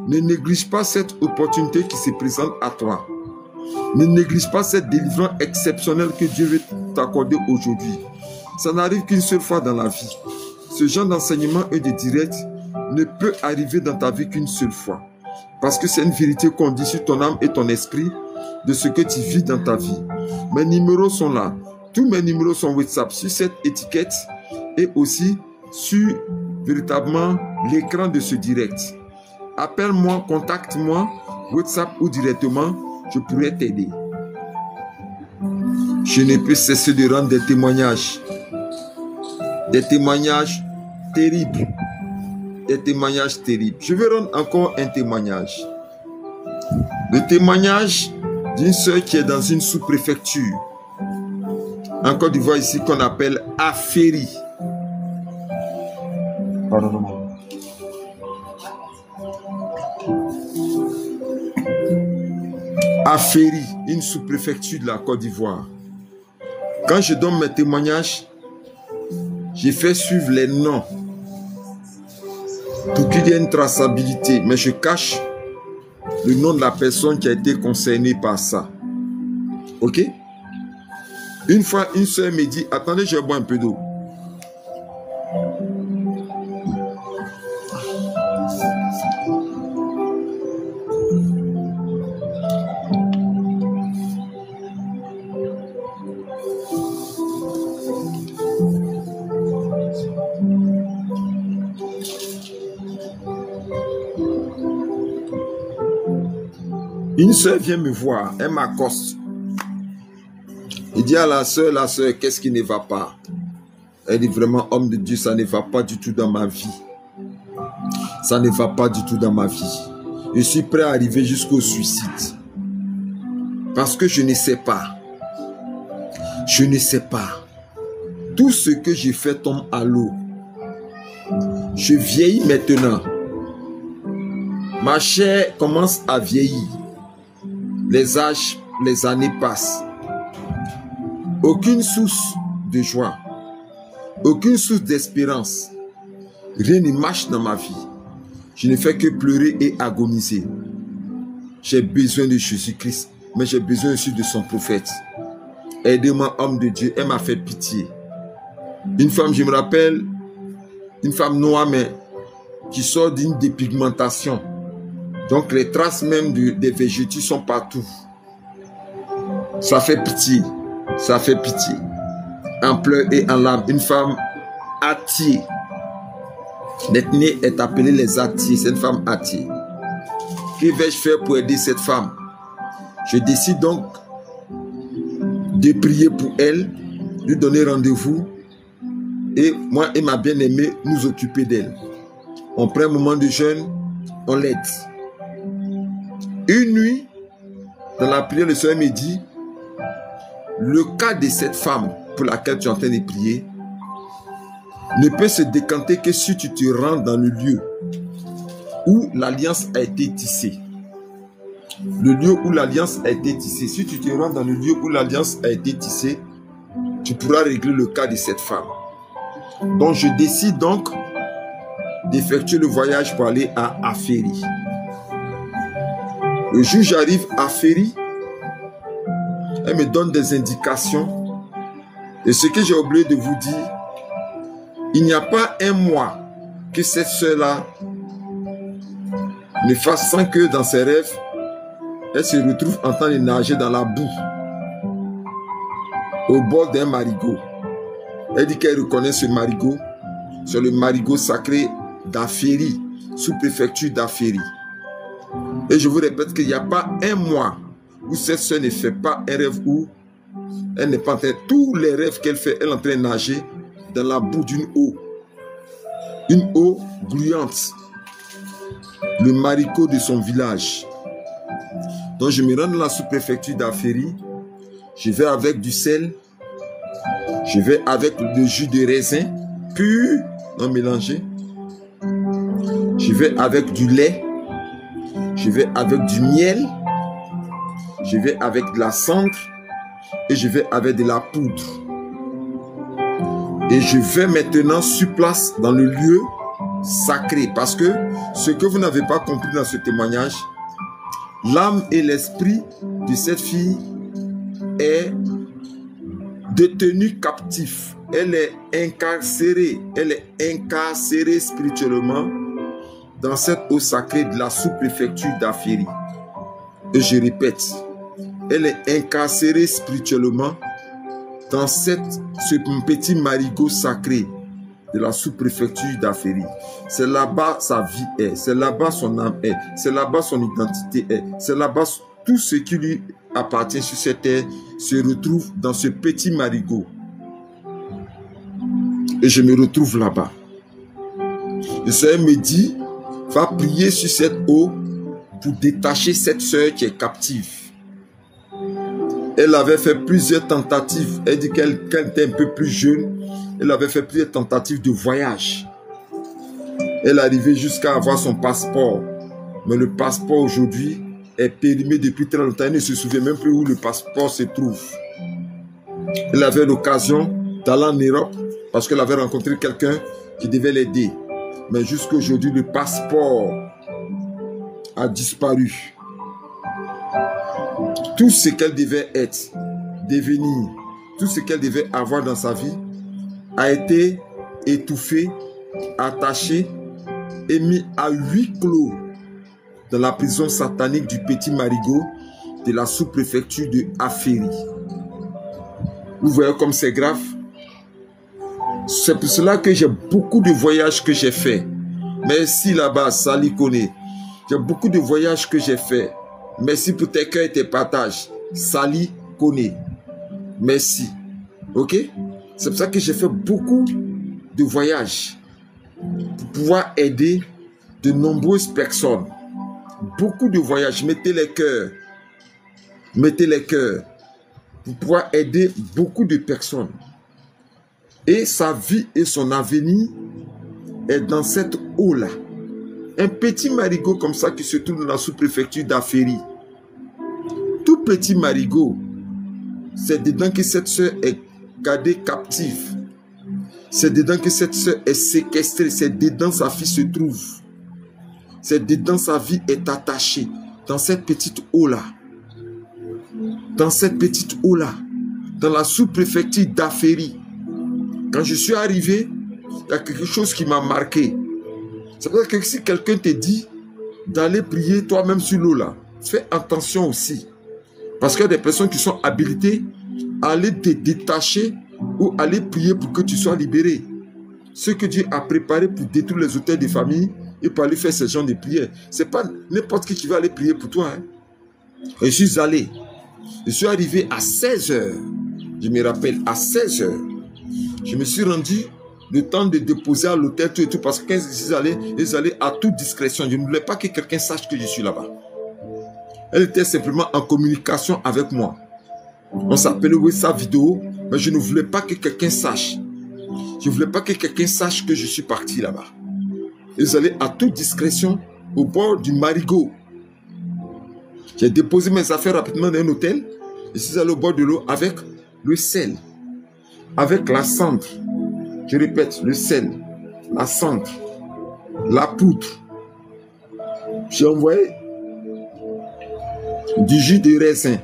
Ne néglige pas cette opportunité qui se présente à toi. Ne néglige pas cette délivrance exceptionnelle que Dieu veut t'accorder aujourd'hui. Ça n'arrive qu'une seule fois dans la vie. Ce genre d'enseignement et de direct ne peut arriver dans ta vie qu'une seule fois. Parce que c'est une vérité qu'on dit sur ton âme et ton esprit de ce que tu vis dans ta vie. Mes numéros sont là. Tous mes numéros sont WhatsApp sur cette étiquette et aussi sur véritablement l'écran de ce direct. Appelle-moi, contacte-moi, WhatsApp ou directement, je pourrais t'aider. Je ne peux cesser de rendre des témoignages. Des témoignages terribles. Des témoignages terribles. Je vais rendre encore un témoignage. Le témoignage d'une sœur qui est dans une sous-préfecture en Côte d'Ivoire ici qu'on appelle Aféry. Pardonnez-moi. Aféry, une sous-préfecture de la Côte d'Ivoire. Quand je donne mes témoignages, j'ai fait suivre les noms pour qu'il y ait une traçabilité, mais je cache le nom de la personne qui a été concernée par ça. Ok? Une fois, une soeur me dit, attendez, je bois un peu d'eau. Une soeur vient me voir, elle m'accoste. Il dit à la soeur, qu'est-ce qui ne va pas? Elle dit vraiment, homme de Dieu, ça ne va pas du tout dans ma vie. Ça ne va pas du tout dans ma vie. Je suis prêt à arriver jusqu'au suicide. Parce que je ne sais pas. Je ne sais pas. Tout ce que j'ai fait tombe à l'eau. Je vieillis maintenant. Ma chair commence à vieillir. Les âges les années passent. Aucune source de joie, aucune source d'espérance. Rien ne marche dans ma vie. Je ne fais que pleurer et agoniser. J'ai besoin de Jésus-Christ, mais j'ai besoin aussi de son prophète. Aidez-moi, homme de Dieu. Elle m'a fait pitié. Une femme, je me rappelle, une femme noire, mais qui sort d'une dépigmentation. Donc les traces même des végétaux sont partout. Ça fait pitié. Ça fait pitié. En pleurs et en larmes. Une femme hâtiée. L'ethnie est appelée les hâtiers. C'est une femme hâtiée. Que vais-je faire pour aider cette femme? Je décide donc de prier pour elle, lui donner rendez-vous. Et moi et ma bien-aimée, nous occuper d'elle. On prend un moment de jeûne, on l'aide. Une nuit, dans la prière, le Seigneur me dit, le cas de cette femme pour laquelle tu es en train de prier ne peut se décanter que si tu te rends dans le lieu où l'alliance a été tissée. Le lieu où l'alliance a été tissée. Si tu te rends dans le lieu où l'alliance a été tissée, tu pourras régler le cas de cette femme. Donc je décide donc d'effectuer le voyage pour aller à Aféry. Le jour où j'arrive à Aféry, elle me donne des indications. Et ce que j'ai oublié de vous dire, il n'y a pas un mois que cette soeur-là ne fasse sans que dans ses rêves, elle se retrouve en train de nager dans la boue, au bord d'un marigot. Elle dit qu'elle reconnaît ce marigot, c'est le marigot sacré d'Aféry, sous-préfecture d'Aféry. Et je vous répète qu'il n'y a pas un mois où cette soeur ne fait pas un rêve où elle n'est pas en train, tous les rêves qu'elle fait, elle est en train de nager dans la boue d'une eau. Une eau gluante. Le marigot de son village. Donc je me rends dans la sous-préfecture d'Aféry. Je vais avec du sel. Je vais avec le jus de raisin pur, non mélangé. Je vais avec du lait. Je vais avec du miel. Je vais avec de la cendre. Et je vais avec de la poudre. Et je vais maintenant sur place dans le lieu sacré. Parce que ce que vous n'avez pas compris dans ce témoignage, l'âme et l'esprit de cette fille est détenue captive. Elle est incarcérée. Elle est incarcérée spirituellement dans cette eau sacrée de la sous-préfecture d'Aféry. Et je répète, elle est incarcérée spirituellement dans ce petit marigot sacré de la sous-préfecture d'Aféry. C'est là-bas sa vie est, c'est là-bas son âme est, c'est là-bas son identité est, c'est là-bas tout ce qui lui appartient sur cette terre se retrouve dans ce petit marigot. Et je me retrouve là-bas. Le Seigneur me dit, va prier sur cette eau pour détacher cette sœur qui est captive. Elle avait fait plusieurs tentatives. Elle dit qu'elle était un peu plus jeune. Elle avait fait plusieurs tentatives de voyage. Elle arrivait jusqu'à avoir son passeport. Mais le passeport aujourd'hui est périmé depuis très longtemps. Elle ne se souvient même plus où le passeport se trouve. Elle avait l'occasion d'aller en Europe parce qu'elle avait rencontré quelqu'un qui devait l'aider. Mais jusqu'à aujourd'hui, le passeport a disparu. Tout ce qu'elle devait être, devenir, tout ce qu'elle devait avoir dans sa vie a été étouffé, attaché et mis à huis clos dans la prison satanique du petit marigot de la sous-préfecture de Aféry. Vous voyez comme c'est grave? C'est pour cela que j'ai beaucoup de voyages que j'ai fait. Merci là-bas, Sali connaît. J'ai beaucoup de voyages que j'ai fait. Merci pour tes cœurs et tes partages. Sali connaît. Merci. Ok? C'est pour ça que j'ai fait beaucoup de voyages pour pouvoir aider de nombreuses personnes. Beaucoup de voyages. Mettez les cœurs. Mettez les cœurs. Pour pouvoir aider beaucoup de personnes. Et sa vie et son avenir est dans cette eau-là. Un petit marigot comme ça qui se trouve dans la sous-préfecture d'Aféry. Tout petit marigot. C'est dedans que cette soeur est gardée captive. C'est dedans que cette soeur est séquestrée. C'est dedans sa fille se trouve. C'est dedans sa vie est attachée. Dans cette petite eau-là. Dans cette petite eau-là. Dans la sous-préfecture d'Aféry. Quand je suis arrivé, il y a quelque chose qui m'a marqué. C'est pour ça que si quelqu'un te dit d'aller prier toi-même sur l'eau là, fais attention aussi. Parce qu'il y a des personnes qui sont habilitées à aller te détacher ou aller prier pour que tu sois libéré. Ce que Dieu a préparé pour détruire les autels de famille et pour aller faire ce genre de prière. Ce n'est pas n'importe qui va aller prier pour toi. Hein. Et je suis allé. Je suis arrivé à 16h. Je me rappelle, à 16h. Je me suis rendu le temps de déposer à l'hôtel tout et tout parce que quand ils allaient à toute discrétion. Je ne voulais pas que quelqu'un sache que je suis là-bas. Elle était simplement en communication avec moi. On s'appelait WhatsApp vidéo, mais je ne voulais pas que quelqu'un sache. Je ne voulais pas que quelqu'un sache que je suis parti là-bas. Ils allaient à toute discrétion au bord du marigot. J'ai déposé mes affaires rapidement dans un hôtel. Je suis allé au bord de l'eau avec le sel, avec la cendre. Je répète, le sel, la cendre, la poudre. J'ai envoyé du jus de raisin.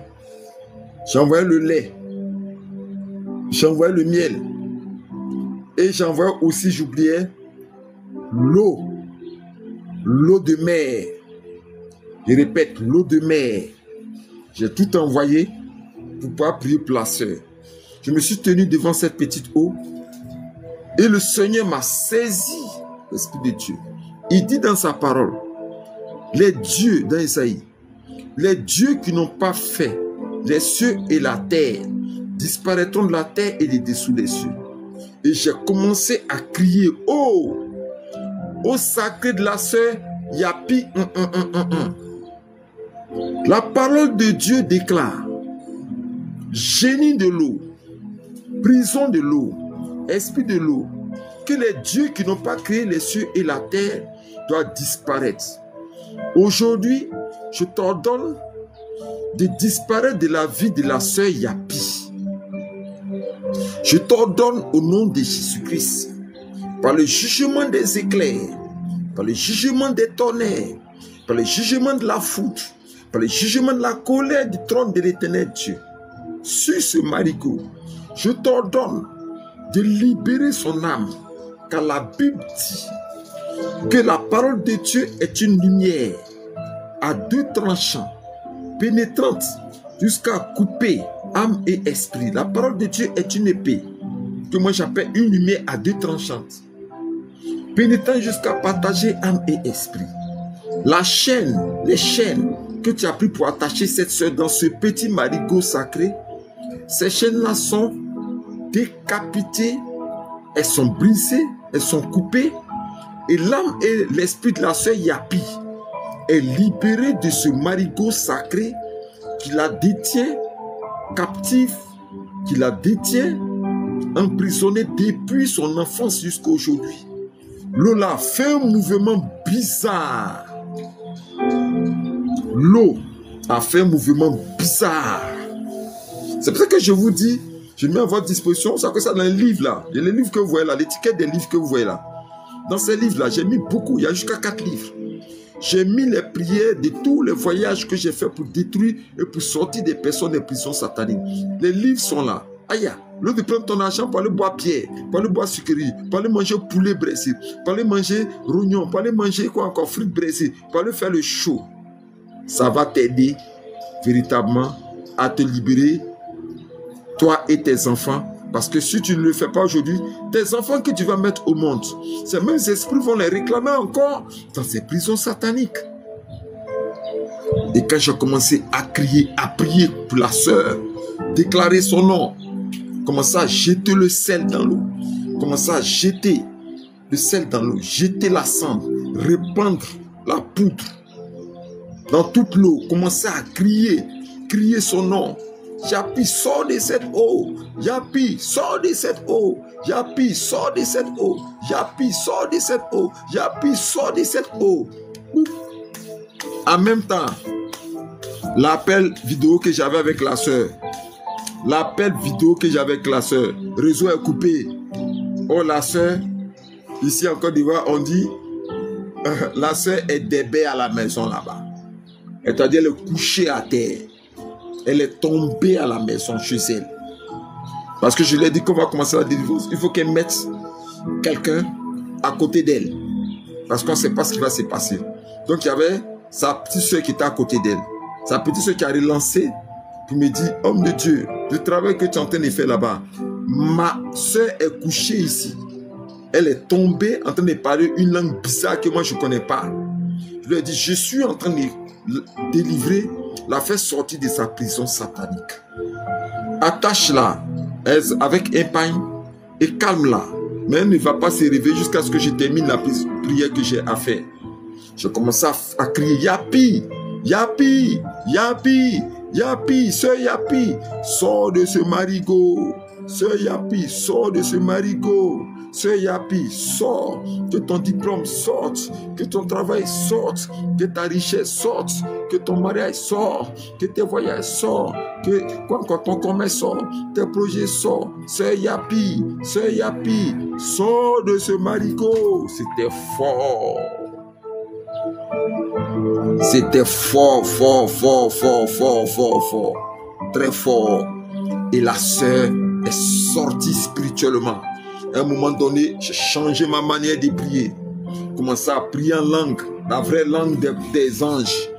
J'ai envoyé le lait. J'ai envoyé le miel. Et j'ai envoyé aussi, j'oubliais, l'eau. L'eau de mer. Je répète, l'eau de mer. J'ai tout envoyé pour pouvoir prier pour la sœur. Je me suis tenu devant cette petite eau. Et le Seigneur m'a saisi, l'Esprit de Dieu. Il dit dans sa parole, les dieux, dans Isaïe, les dieux qui n'ont pas fait les cieux et la terre disparaîtront de la terre et de dessous des cieux. Et j'ai commencé à crier, oh, au sacré de la sœur Yapi. La parole de Dieu déclare, génie de l'eau, prison de l'eau, esprit de l'eau, que les dieux qui n'ont pas créé les cieux et la terre doivent disparaître. Aujourd'hui, je t'ordonne de disparaître de la vie de la sœur Yapi. Je t'ordonne au nom de Jésus-Christ, par le jugement des éclairs, par le jugement des tonnerres, par le jugement de la foudre, par le jugement de la colère du trône de l'Éternel Dieu, sur ce marigot, je t'ordonne de libérer son âme, car la Bible dit que la parole de Dieu est une lumière à deux tranchants, pénétrante jusqu'à couper âme et esprit. La parole de Dieu est une épée que moi j'appelle une lumière à deux tranchantes, pénétrant jusqu'à partager âme et esprit. La chaîne, les chaînes que tu as pris pour attacher cette soeur dans ce petit marigot sacré, ces chaînes-là sont décapitées, elles sont brisées, elles sont coupées, et l'âme et l'esprit de la soeur Yapi est libéré de ce marigot sacré qui la détient captive, qui la détient emprisonnée depuis son enfance jusqu'à aujourd'hui. Lola fait un mouvement bizarre. L'eau a fait un mouvement bizarre. C'est pour ça que je vous dis, je mets à votre disposition, ça que ça dans les livres là, les livres que vous voyez là, l'étiquette des livres que vous voyez là. Dans ces livres là, j'ai mis beaucoup, il y a jusqu'à 4 livres. J'ai mis les prières de tous les voyages que j'ai fait pour détruire et pour sortir des personnes des prisons sataniques. Les livres sont là. Aïe, l'eau de prendre ton argent pour aller boire pierre, pour aller boire sucrerie, pour aller manger poulet braisé, pour aller manger rognon, pour aller manger quoi encore, fruits braisés, pour aller faire le show. Ça va t'aider véritablement à te libérer, toi et tes enfants. Parce que si tu ne le fais pas aujourd'hui, tes enfants que tu vas mettre au monde, ces mêmes esprits vont les réclamer encore dans ces prisons sataniques. Et quand j'ai commencé à crier, à prier pour la sœur, déclarer son nom, commencer à jeter le sel dans l'eau, commencer à jeter le sel dans l'eau, jeter la cendre, répandre la poudre dans toute l'eau, commencer à crier, crier son nom. Yapi, sors de cette eau. Yapi, sors de cette eau. Yapi, sors de cette eau. Yapi, sors de cette eau. Yapi, sors de cette eau. En même temps, L'appel vidéo que j'avais avec la sœur. L'appel vidéo que j'avais avec la sœur. Réseau est coupé. Oh, la sœur, ici en Côte d'Ivoire, on dit la sœur est débé à la maison là-bas. C'est-à-dire elle est couchée à terre. Elle est tombée à la maison chez elle. Parce que je lui ai dit qu'on va commencer la délivrance. Il faut qu'elle mette quelqu'un à côté d'elle. Parce qu'on ne sait pas ce qui va se passer. Donc il y avait sa petite soeur qui était à côté d'elle. Sa petite soeur qui a relancé pour me dire, homme de Dieu, le travail que tu es en train de faire là-bas, ma soeur est couchée ici. Elle est tombée en train de parler une langue bizarre que moi je ne connais pas. Je lui ai dit, je suis en train de délivrer, la faire sortir de sa prison satanique. Attache-la avec un pain et calme-la. Mais elle ne va pas se réveiller jusqu'à ce que je termine la prière que j'ai à faire. Je commence à crier, Yapi, Yapi, Yapi, Yapi, Sœur Yapi, sors de ce marigot. Sœur Yapi, sors de ce marigot. Sœur Yapi, sors, que ton diplôme sorte, que ton travail sorte, que ta richesse sorte, que ton mariage sorte, que tes voyages sortent, que quand ton commerce sort, tes projets sortent. Sœur Yapi, sors de ce marigot. C'était fort. C'était fort. Très fort. Et la sœur est sortie spirituellement. À un moment donné, j'ai changé ma manière de prier. Commencé à prier en langue, la vraie langue des anges.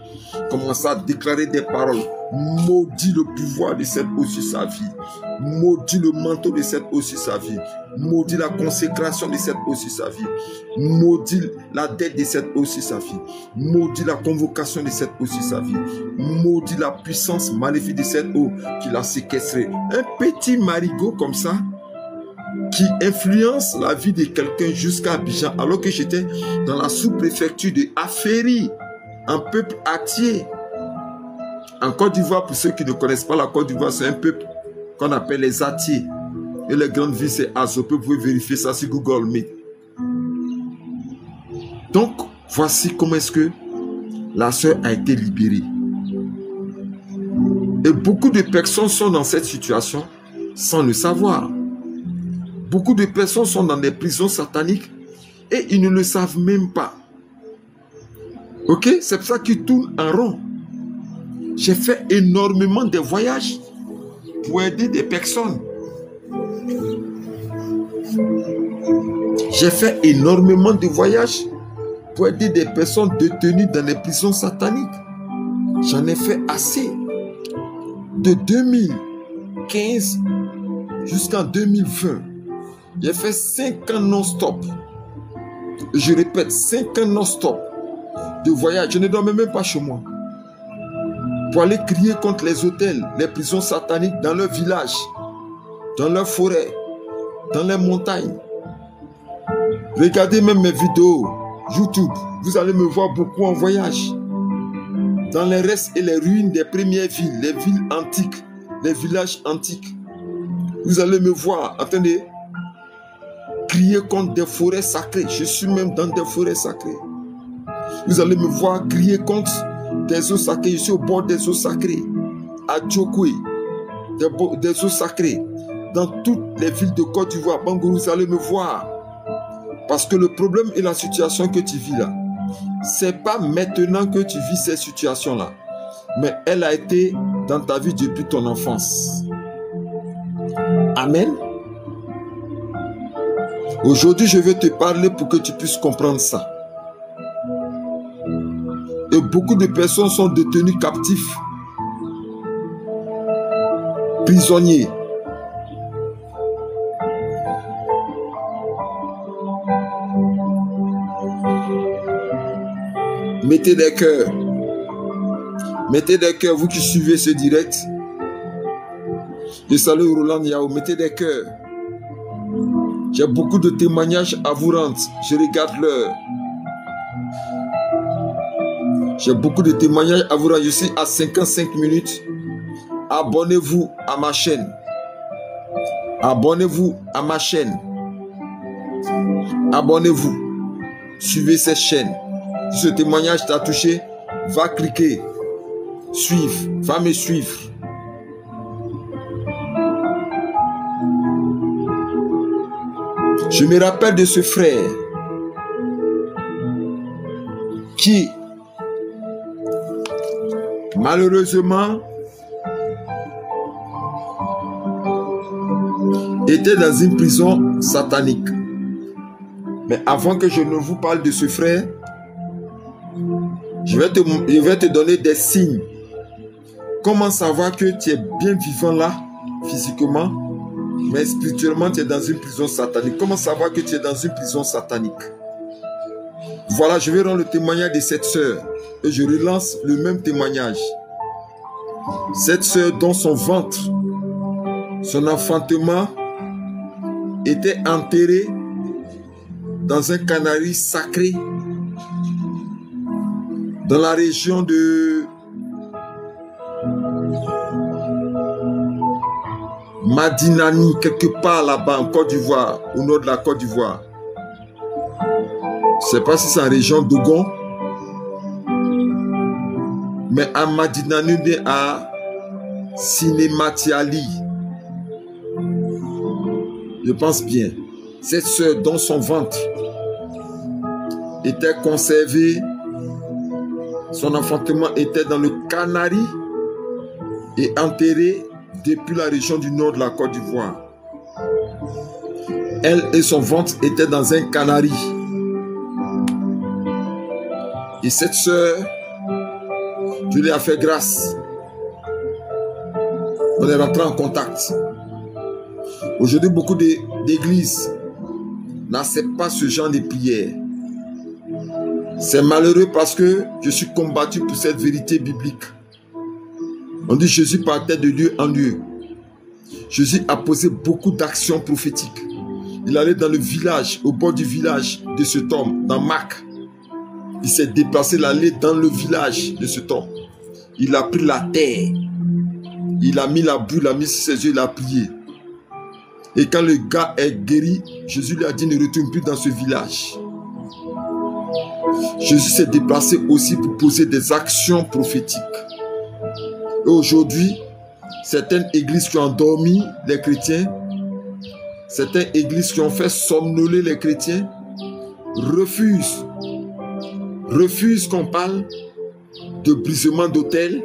Commencé à déclarer des paroles. Maudit le pouvoir de cette eau sur sa vie. Maudit le manteau de cette eau sur sa vie. Maudit la consécration de cette eau sur sa vie. Maudit la dette de cette eau sur sa vie. Maudit la convocation de cette eau sur sa vie. Maudit la puissance maléfique de cette eau qui l'a séquestrée. Un petit marigot comme ça qui influence la vie de quelqu'un jusqu'à Abidjan, alors que j'étais dans la sous-préfecture de Aféry, un peuple atier. En Côte d'Ivoire, pour ceux qui ne connaissent pas la Côte d'Ivoire, c'est un peuple qu'on appelle les Atiers. Et les grandes villes, c'est Azopé. Vous pouvez vérifier ça sur Google Meet. Donc, voici comment est-ce que la sœur a été libérée. Et beaucoup de personnes sont dans cette situation sans le savoir. Beaucoup de personnes sont dans des prisons sataniques et ils ne le savent même pas. Ok? C'est pour ça qu'ils tournent en rond. J'ai fait énormément de voyages pour aider des personnes. J'ai fait énormément de voyages pour aider des personnes détenues dans les prisons sataniques. J'en ai fait assez. De 2015 jusqu'en 2020. J'ai fait 5 ans non-stop. Je répète, 5 ans non-stop de voyage. Je ne dormais même pas chez moi. Pour aller crier contre les hôtels, les prisons sataniques dans leur village, dans leur forêt, dans les montagnes. Regardez même mes vidéos YouTube. Vous allez me voir beaucoup en voyage. Dans les restes et les ruines des premières villes, les villes antiques, les villages antiques. Vous allez me voir en train de crier contre des forêts sacrées. Je suis même dans des forêts sacrées. Vous allez me voir crier contre des eaux sacrées. Je suis au bord des eaux sacrées. À Djokwe, des eaux sacrées. Dans toutes les villes de Côte d'Ivoire, Bangourou, vous allez me voir. Parce que le problème et la situation que tu vis là, c'est pas maintenant que tu vis cette situation-là. Mais elle a été dans ta vie depuis ton enfance. Amen. Aujourd'hui, je vais te parler pour que tu puisses comprendre ça. Et beaucoup de personnes sont détenues captifs, prisonniers. Mettez des cœurs. Mettez des cœurs, vous qui suivez ce direct. Je salue Roland Yao. Mettez des cœurs. J'ai beaucoup de témoignages à vous rendre. Je regarde l'heure. J'ai beaucoup de témoignages à vous rendre. Je suis à 55 minutes. Abonnez-vous à ma chaîne. Abonnez-vous à ma chaîne. Abonnez-vous. Suivez cette chaîne. Si ce témoignage t'a touché, va cliquer suivre, va me suivre. Je me rappelle de ce frère qui, malheureusement, était dans une prison satanique. Mais avant que je ne vous parle de ce frère, je vais te donner des signes. Comment savoir que tu es bien vivant là, physiquement, mais spirituellement tu es dans une prison satanique? Comment savoir que tu es dans une prison satanique? Voilà, je vais rendre le témoignage de cette sœur. Et je relance le même témoignage. Cette sœur dont son ventre, son enfantement était enterré dans un canari sacré dans la région de Madinani, quelque part là-bas en Côte d'Ivoire, au nord de la Côte d'Ivoire. Je ne sais pas si c'est en région d'Ogon, mais à Madinani, à Sinématiali. Je pense bien. Cette sœur dont son ventre était conservé, son enfantement était dans le Canari et enterré depuis la région du nord de la Côte d'Ivoire. Elle et son ventre étaient dans un Canari. Et cette sœur, Dieu lui a fait grâce. On est rentré en contact. Aujourd'hui, beaucoup d'églises n'acceptent pas ce genre de prière. C'est malheureux parce que je suis combattu pour cette vérité biblique. On dit Jésus partait de lieu en lieu. Jésus a posé beaucoup d'actions prophétiques. Il allait dans le village, au bord du village de cet homme, dans Marc. Il s'est déplacé, il allait dans le village de cet homme. Il a pris la terre. Il a mis la boue, il a mis sur ses yeux, il a prié. Et quand le gars est guéri, Jésus lui a dit ne retourne plus dans ce village. Jésus s'est déplacé aussi pour poser des actions prophétiques. Et aujourd'hui, certaines églises qui ont endormi les chrétiens, certaines églises qui ont fait somnoler les chrétiens, refusent qu'on parle de brisement d'autel,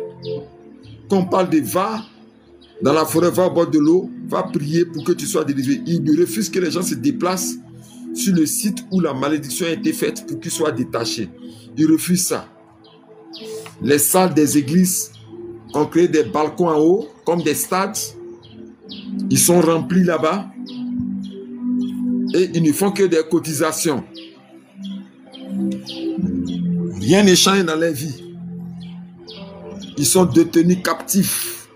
qu'on parle de va dans la forêt, va au bord de l'eau, va prier pour que tu sois délivré. Ils refusent que les gens se déplacent sur le site où la malédiction a été faite pour qu'ils soient détachés. Ils refusent ça. Les salles des églises ont créé des balcons en haut, comme des stades. Ils sont remplis là-bas. Et ils ne font que des cotisations. Rien n'est changé dans leur vie. Ils sont détenus captifs.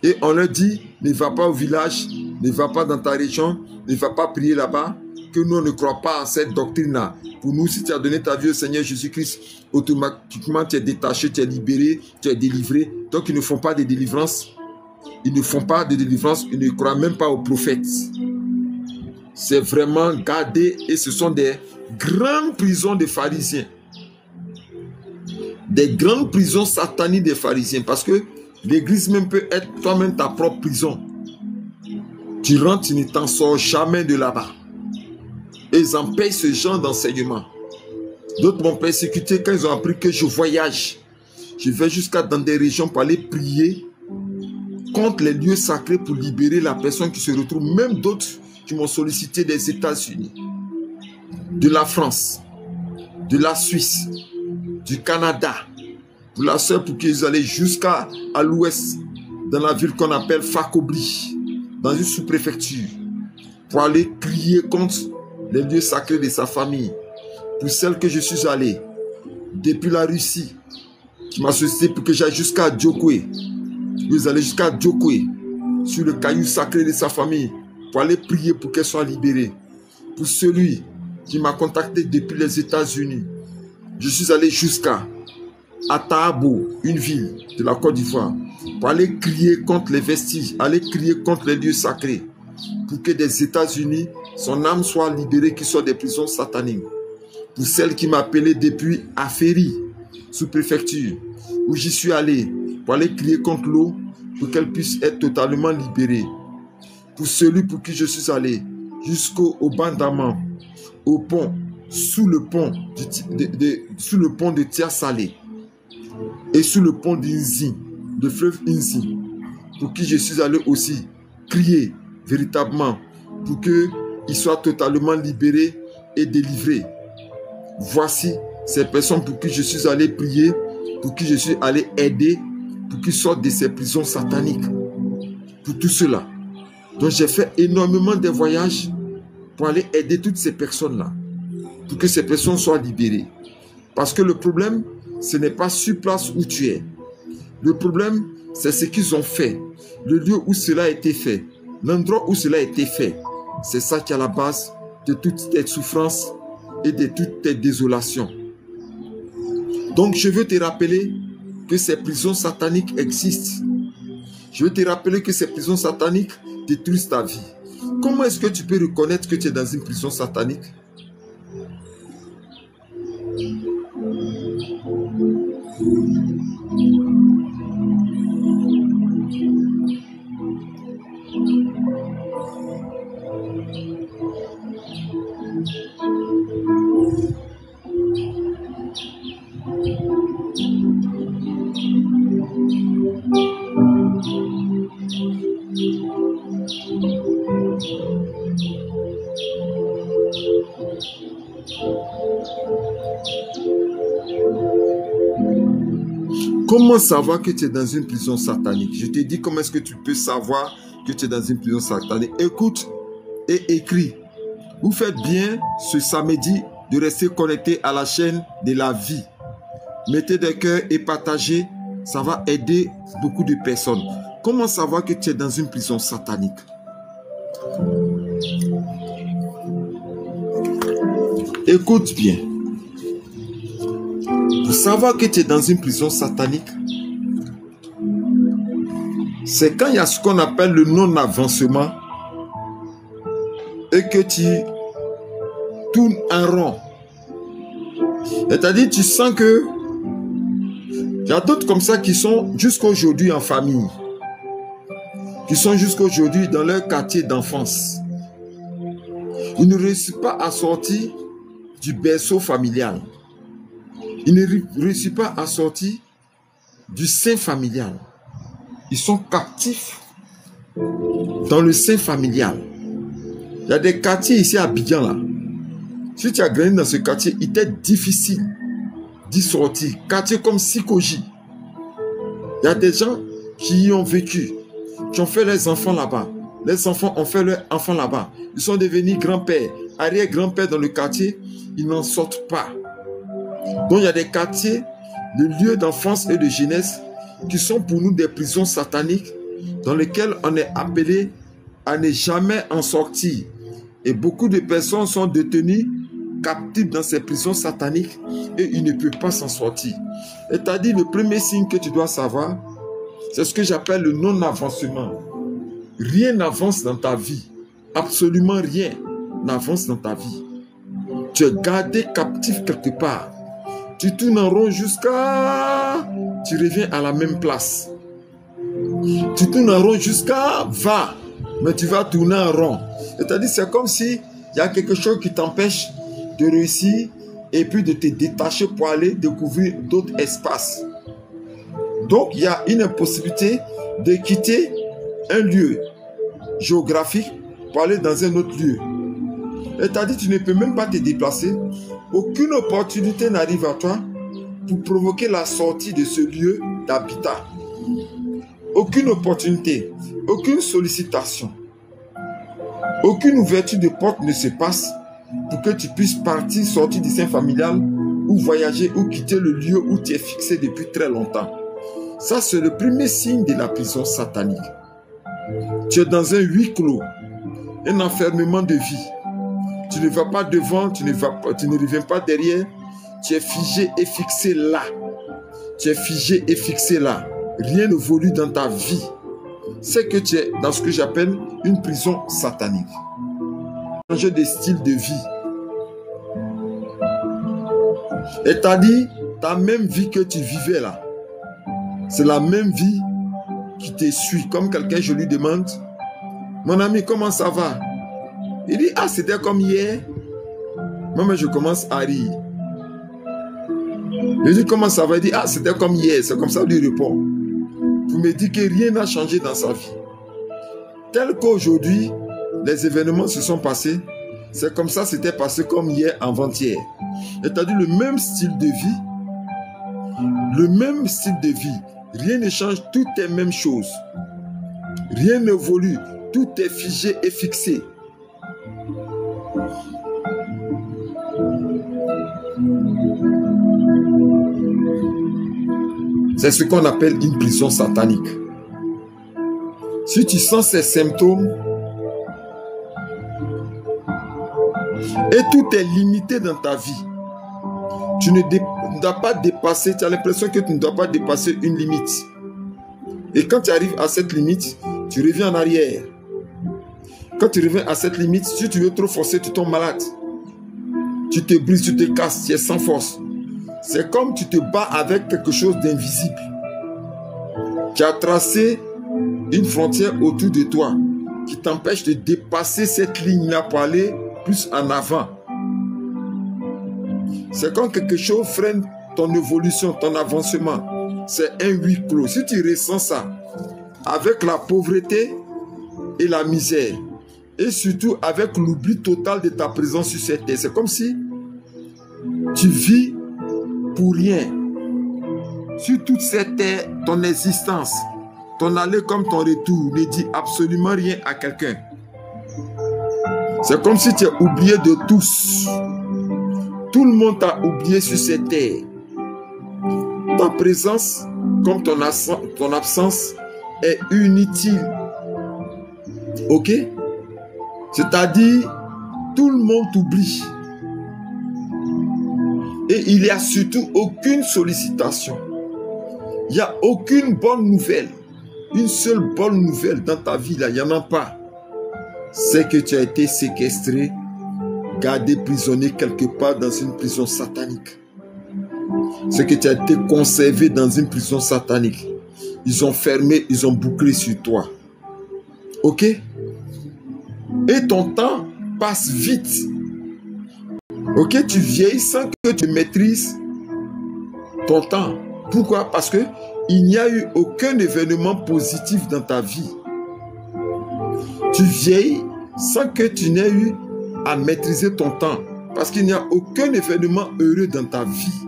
Et on leur dit, ne va pas au village, ne va pas dans ta région, ne va pas prier là-bas, que nous on ne croit pas à cette doctrine-là. Pour nous, si tu as donné ta vie au Seigneur Jésus-Christ, automatiquement tu es détaché, tu es libéré, tu es délivré. Donc ils ne font pas de délivrance. Ils ne font pas de délivrance, ils ne croient même pas aux prophètes. C'est vraiment gardé et ce sont des grandes prisons des pharisiens. Des grandes prisons sataniques des pharisiens. Parce que l'église même peut être toi-même ta propre prison. Tu rentres, tu ne t'en sors jamais de là-bas. Et ils en payent ce genre d'enseignement. D'autres m'ont persécuté quand ils ont appris que je voyage. Je vais jusqu'à dans des régions pour aller prier contre les lieux sacrés pour libérer la personne qui se retrouve. Même d'autres qui m'ont sollicité des États-Unis, de la France, de la Suisse, du Canada. Pour la sœur, pour qu'ils allaient jusqu'à l'ouest, dans la ville qu'on appelle Fakobli, dans une sous-préfecture, pour aller crier contre les lieux sacrés de sa famille. Pour celle que je suis allé, depuis la Russie, qui m'a sollicité pour que j'aille jusqu'à Djokwe. Vous allez jusqu'à Djokwe, sur le caillou sacré de sa famille, pour aller prier pour qu'elle soit libérée. Pour celui qui m'a contacté depuis les États-Unis, je suis allé jusqu'à Atabo, une ville de la Côte d'Ivoire, pour aller crier contre les vestiges, aller crier contre les lieux sacrés, pour que des États-Unis, son âme soit libérée, qu'il soit des prisons sataniques. Pour celle qui m'a appelé depuis Aferi, sous-préfecture, où j'y suis allé, pour aller crier contre l'eau, pour qu'elle puisse être totalement libérée. Pour celui pour qui je suis allé, jusqu'au banc d'Amman, au pont, sous le pont de Tia-Salé et sous le pont d'Inzi, de fleuve Inzi, pour qui je suis allé aussi crier véritablement, pour qu'il soit totalement libéré et délivré. Voici ces personnes pour qui je suis allé prier, pour qui je suis allé aider, pour qu'ils sortent de ces prisons sataniques. Pour tout cela. Donc j'ai fait énormément de voyages pour aller aider toutes ces personnes-là, pour que ces personnes soient libérées. Parce que le problème, ce n'est pas sur place où tu es. Le problème, c'est ce qu'ils ont fait, le lieu où cela a été fait, l'endroit où cela a été fait. C'est ça qui est à la base de toutes tes souffrances et de toutes tes désolations. Donc je veux te rappeler que ces prisons sataniques existent. Je veux te rappeler que ces prisons sataniques détruisent ta vie. Comment est-ce que tu peux reconnaître que tu es dans une prison satanique? Comment savoir que tu es dans une prison satanique? Je te dis comment est-ce que tu peux savoir que tu es dans une prison satanique. Écoute et écris. Vous faites bien ce samedi de rester connecté à la chaîne de la vie. Mettez des cœurs et partagez. Ça va aider beaucoup de personnes. Comment savoir que tu es dans une prison satanique? Écoute bien. Pour savoir que tu es dans une prison satanique, c'est quand il y a ce qu'on appelle le non-avancement et que tu tournes en rond. C'est-à-dire, tu sens que il y a d'autres comme ça qui sont jusqu'à aujourd'hui en famille, qui sont jusqu'à aujourd'hui dans leur quartier d'enfance. Ils ne réussissent pas à sortir du berceau familial. Ils ne réussissent pas à sortir du sein familial. Ils sont captifs dans le sein familial. Il y a des quartiers ici à Abidjan là. Si tu as grandi dans ce quartier, il t'est difficile d'y sortir. Quartier comme Sikoji. Il y a des gens qui y ont vécu, qui ont fait leurs enfants là-bas. Les enfants ont fait leurs enfants là-bas. Ils sont devenus grands-pères, arrière-grands-pères dans le quartier. Ils n'en sortent pas. Donc il y a des quartiers, des lieux d'enfance et de jeunesse qui sont pour nous des prisons sataniques dans lesquelles on est appelé à ne jamais en sortir. Et beaucoup de personnes sont détenues, captives dans ces prisons sataniques et ils ne peuvent pas s'en sortir. C'est-à-dire le premier signe que tu dois savoir, c'est ce que j'appelle le non-avancement. Rien n'avance dans ta vie. Absolument rien n'avance dans ta vie. Tu es gardé captif quelque part. Tu tournes en rond jusqu'à... Tu reviens à la même place. Tu tournes en rond jusqu'à... Va. Mais tu vas tourner en rond. C'est-à-dire, c'est comme si il y a quelque chose qui t'empêche de réussir et puis de te détacher pour aller découvrir d'autres espaces. Donc, il y a une impossibilité de quitter un lieu géographique pour aller dans un autre lieu. C'est-à-dire, tu ne peux même pas te déplacer. Aucune opportunité n'arrive à toi pour provoquer la sortie de ce lieu d'habitat. Aucune opportunité, aucune sollicitation, aucune ouverture de porte ne se passe pour que tu puisses partir, sortir du sein familial ou voyager ou quitter le lieu où tu es fixé depuis très longtemps. Ça, c'est le premier signe de la prison satanique. Tu es dans un huis clos, un enfermement de vie. Tu ne vas pas devant, tu ne reviens pas derrière. Tu es figé et fixé là. Tu es figé et fixé là. Rien ne évolue dans ta vie. C'est que tu es dans ce que j'appelle une prison satanique. Changer de style de vie. C'est-à-dire, ta même vie que tu vivais là. C'est la même vie qui te suit. Comme quelqu'un, je lui demande, mon ami, comment ça va? Il dit, ah, c'était comme hier. Moi, je commence à rire. Je dis, comment ça va? Il dit, ah, c'était comme hier. C'est comme ça qu'il répond. Vous me dites que rien n'a changé dans sa vie. Tel qu'aujourd'hui, les événements se sont passés, c'est comme ça, c'était passé comme hier, avant-hier. C'est-à-dire le même style de vie. Le même style de vie. Rien ne change, tout est même chose. Rien n'évolue, tout est figé et fixé. C'est ce qu'on appelle une prison satanique. Si tu sens ces symptômes et tout est limité dans ta vie, tu ne dois pas dépasser, tu as l'impression que tu ne dois pas dépasser une limite. Et quand tu arrives à cette limite, tu reviens en arrière. Quand tu reviens à cette limite, si tu veux trop forcer, tu tombes malade. Tu te brises, tu te casses, tu es sans force. C'est comme tu te bats avec quelque chose d'invisible. Tu as tracé une frontière autour de toi qui t'empêche de dépasser cette ligne-là pour aller plus en avant. C'est quand quelque chose freine ton évolution, ton avancement. C'est un huis clos. Si tu ressens ça, avec la pauvreté et la misère, et surtout avec l'oubli total de ta présence sur cette terre, c'est comme si tu vis pour rien. Sur toute cette terre, ton existence, ton aller comme ton retour ne dit absolument rien à quelqu'un. C'est comme si tu es oublié de tous. Tout le monde t'a oublié sur cette terre. Ta présence, comme ton absence, est inutile. Ok? C'est-à-dire, tout le monde t'oublie. Et il n'y a surtout aucune sollicitation. Il n'y a aucune bonne nouvelle. Une seule bonne nouvelle dans ta vie, là, il n'y en a pas. C'est que tu as été séquestré, gardé prisonnier quelque part dans une prison satanique. C'est que tu as été conservé dans une prison satanique. Ils ont fermé, ils ont bouclé sur toi. Ok? Et ton temps passe vite. Ok, tu vieillis sans que tu maîtrises ton temps. Pourquoi? Parce que il n'y a eu aucun événement positif dans ta vie. Tu vieillis sans que tu n'aies eu à maîtriser ton temps. Parce qu'il n'y a aucun événement heureux dans ta vie.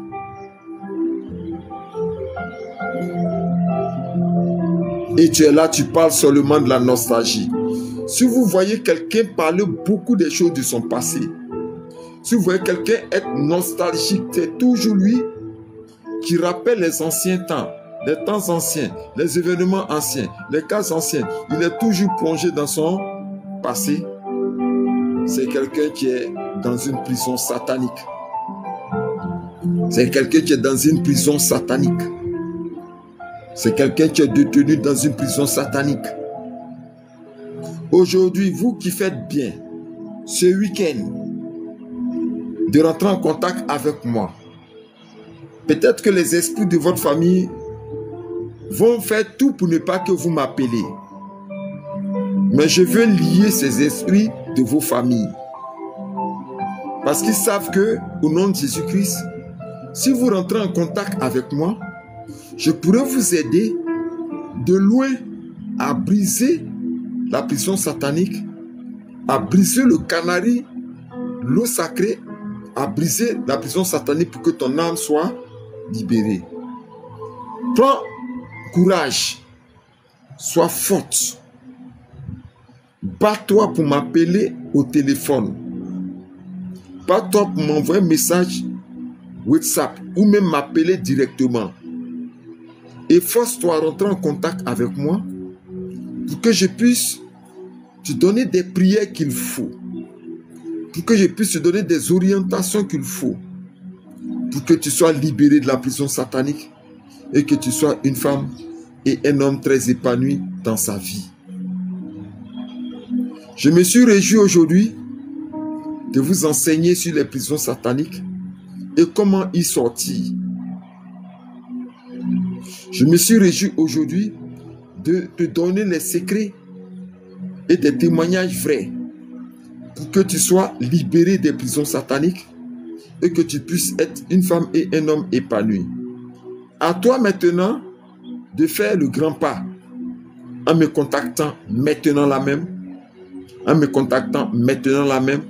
Et tu es là, tu parles seulement de la nostalgie. Si vous voyez quelqu'un parler beaucoup des choses de son passé, si vous voyez quelqu'un être nostalgique, c'est toujours lui qui rappelle les anciens temps, les temps anciens, les événements anciens, les cas anciens. Il est toujours plongé dans son passé. C'est quelqu'un qui est dans une prison satanique. C'est quelqu'un qui est dans une prison satanique. C'est quelqu'un qui est détenu dans une prison satanique. Aujourd'hui, vous qui faites bien, ce week-end, de rentrer en contact avec moi. Peut-être que les esprits de votre famille vont faire tout pour ne pas que vous m'appeliez. Mais je veux lier ces esprits de vos familles. Parce qu'ils savent que, au nom de Jésus-Christ, si vous rentrez en contact avec moi, je pourrais vous aider de loin à briser la prison satanique, à briser le canari, l'eau sacrée, à briser la prison satanique pour que ton âme soit libérée. Prends courage, sois forte. Bats-toi pour m'appeler au téléphone. Bats-toi pour m'envoyer un message WhatsApp ou même m'appeler directement. Et force-toi à rentrer en contact avec moi pour que je puisse te donner des prières qu'il faut. Pour que je puisse te donner des orientations qu'il faut. Pour que tu sois libéré de la prison satanique et que tu sois une femme et un homme très épanoui dans sa vie. Je me suis réjoui aujourd'hui de vous enseigner sur les prisons sataniques et comment y sortir. Je me suis réjoui aujourd'hui de te donner les secrets et des témoignages vrais pour que tu sois libéré des prisons sataniques et que tu puisses être une femme et un homme épanouis. À toi maintenant de faire le grand pas en me contactant maintenant là même,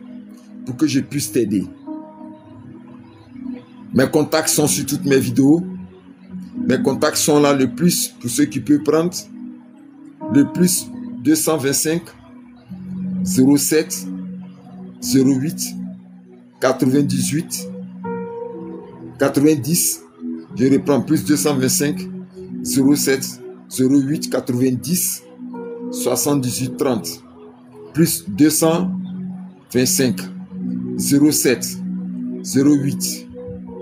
pour que je puisse t'aider. Mes contacts sont sur toutes mes vidéos. Mes contacts sont là le plus pour ceux qui peuvent prendre. Le plus 225 07 08 98 90. Je reprends plus 225 07 08 90 78 30. Plus 225 07 08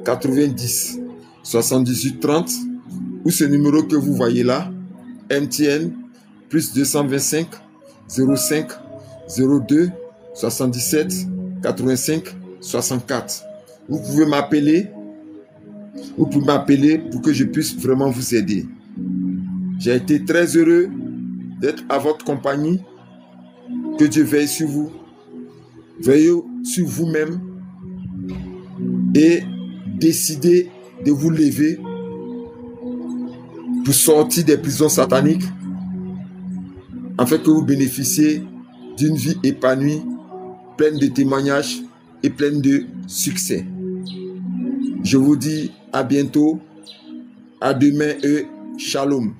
90 78 30. Ou ce numéro que vous voyez là, MTN, plus 225 05 02 77 85 64. Vous pouvez m'appeler. Vous pouvez m'appeler pour que je puisse vraiment vous aider. J'ai été très heureux d'être à votre compagnie. Que Dieu veille sur vous. Veillez sur vous-même et décidez de vous lever pour sortir des prisons sataniques afin que vous bénéficiez d'une vie épanouie, pleine de témoignages et pleine de succès. Je vous dis à bientôt, à demain et shalom.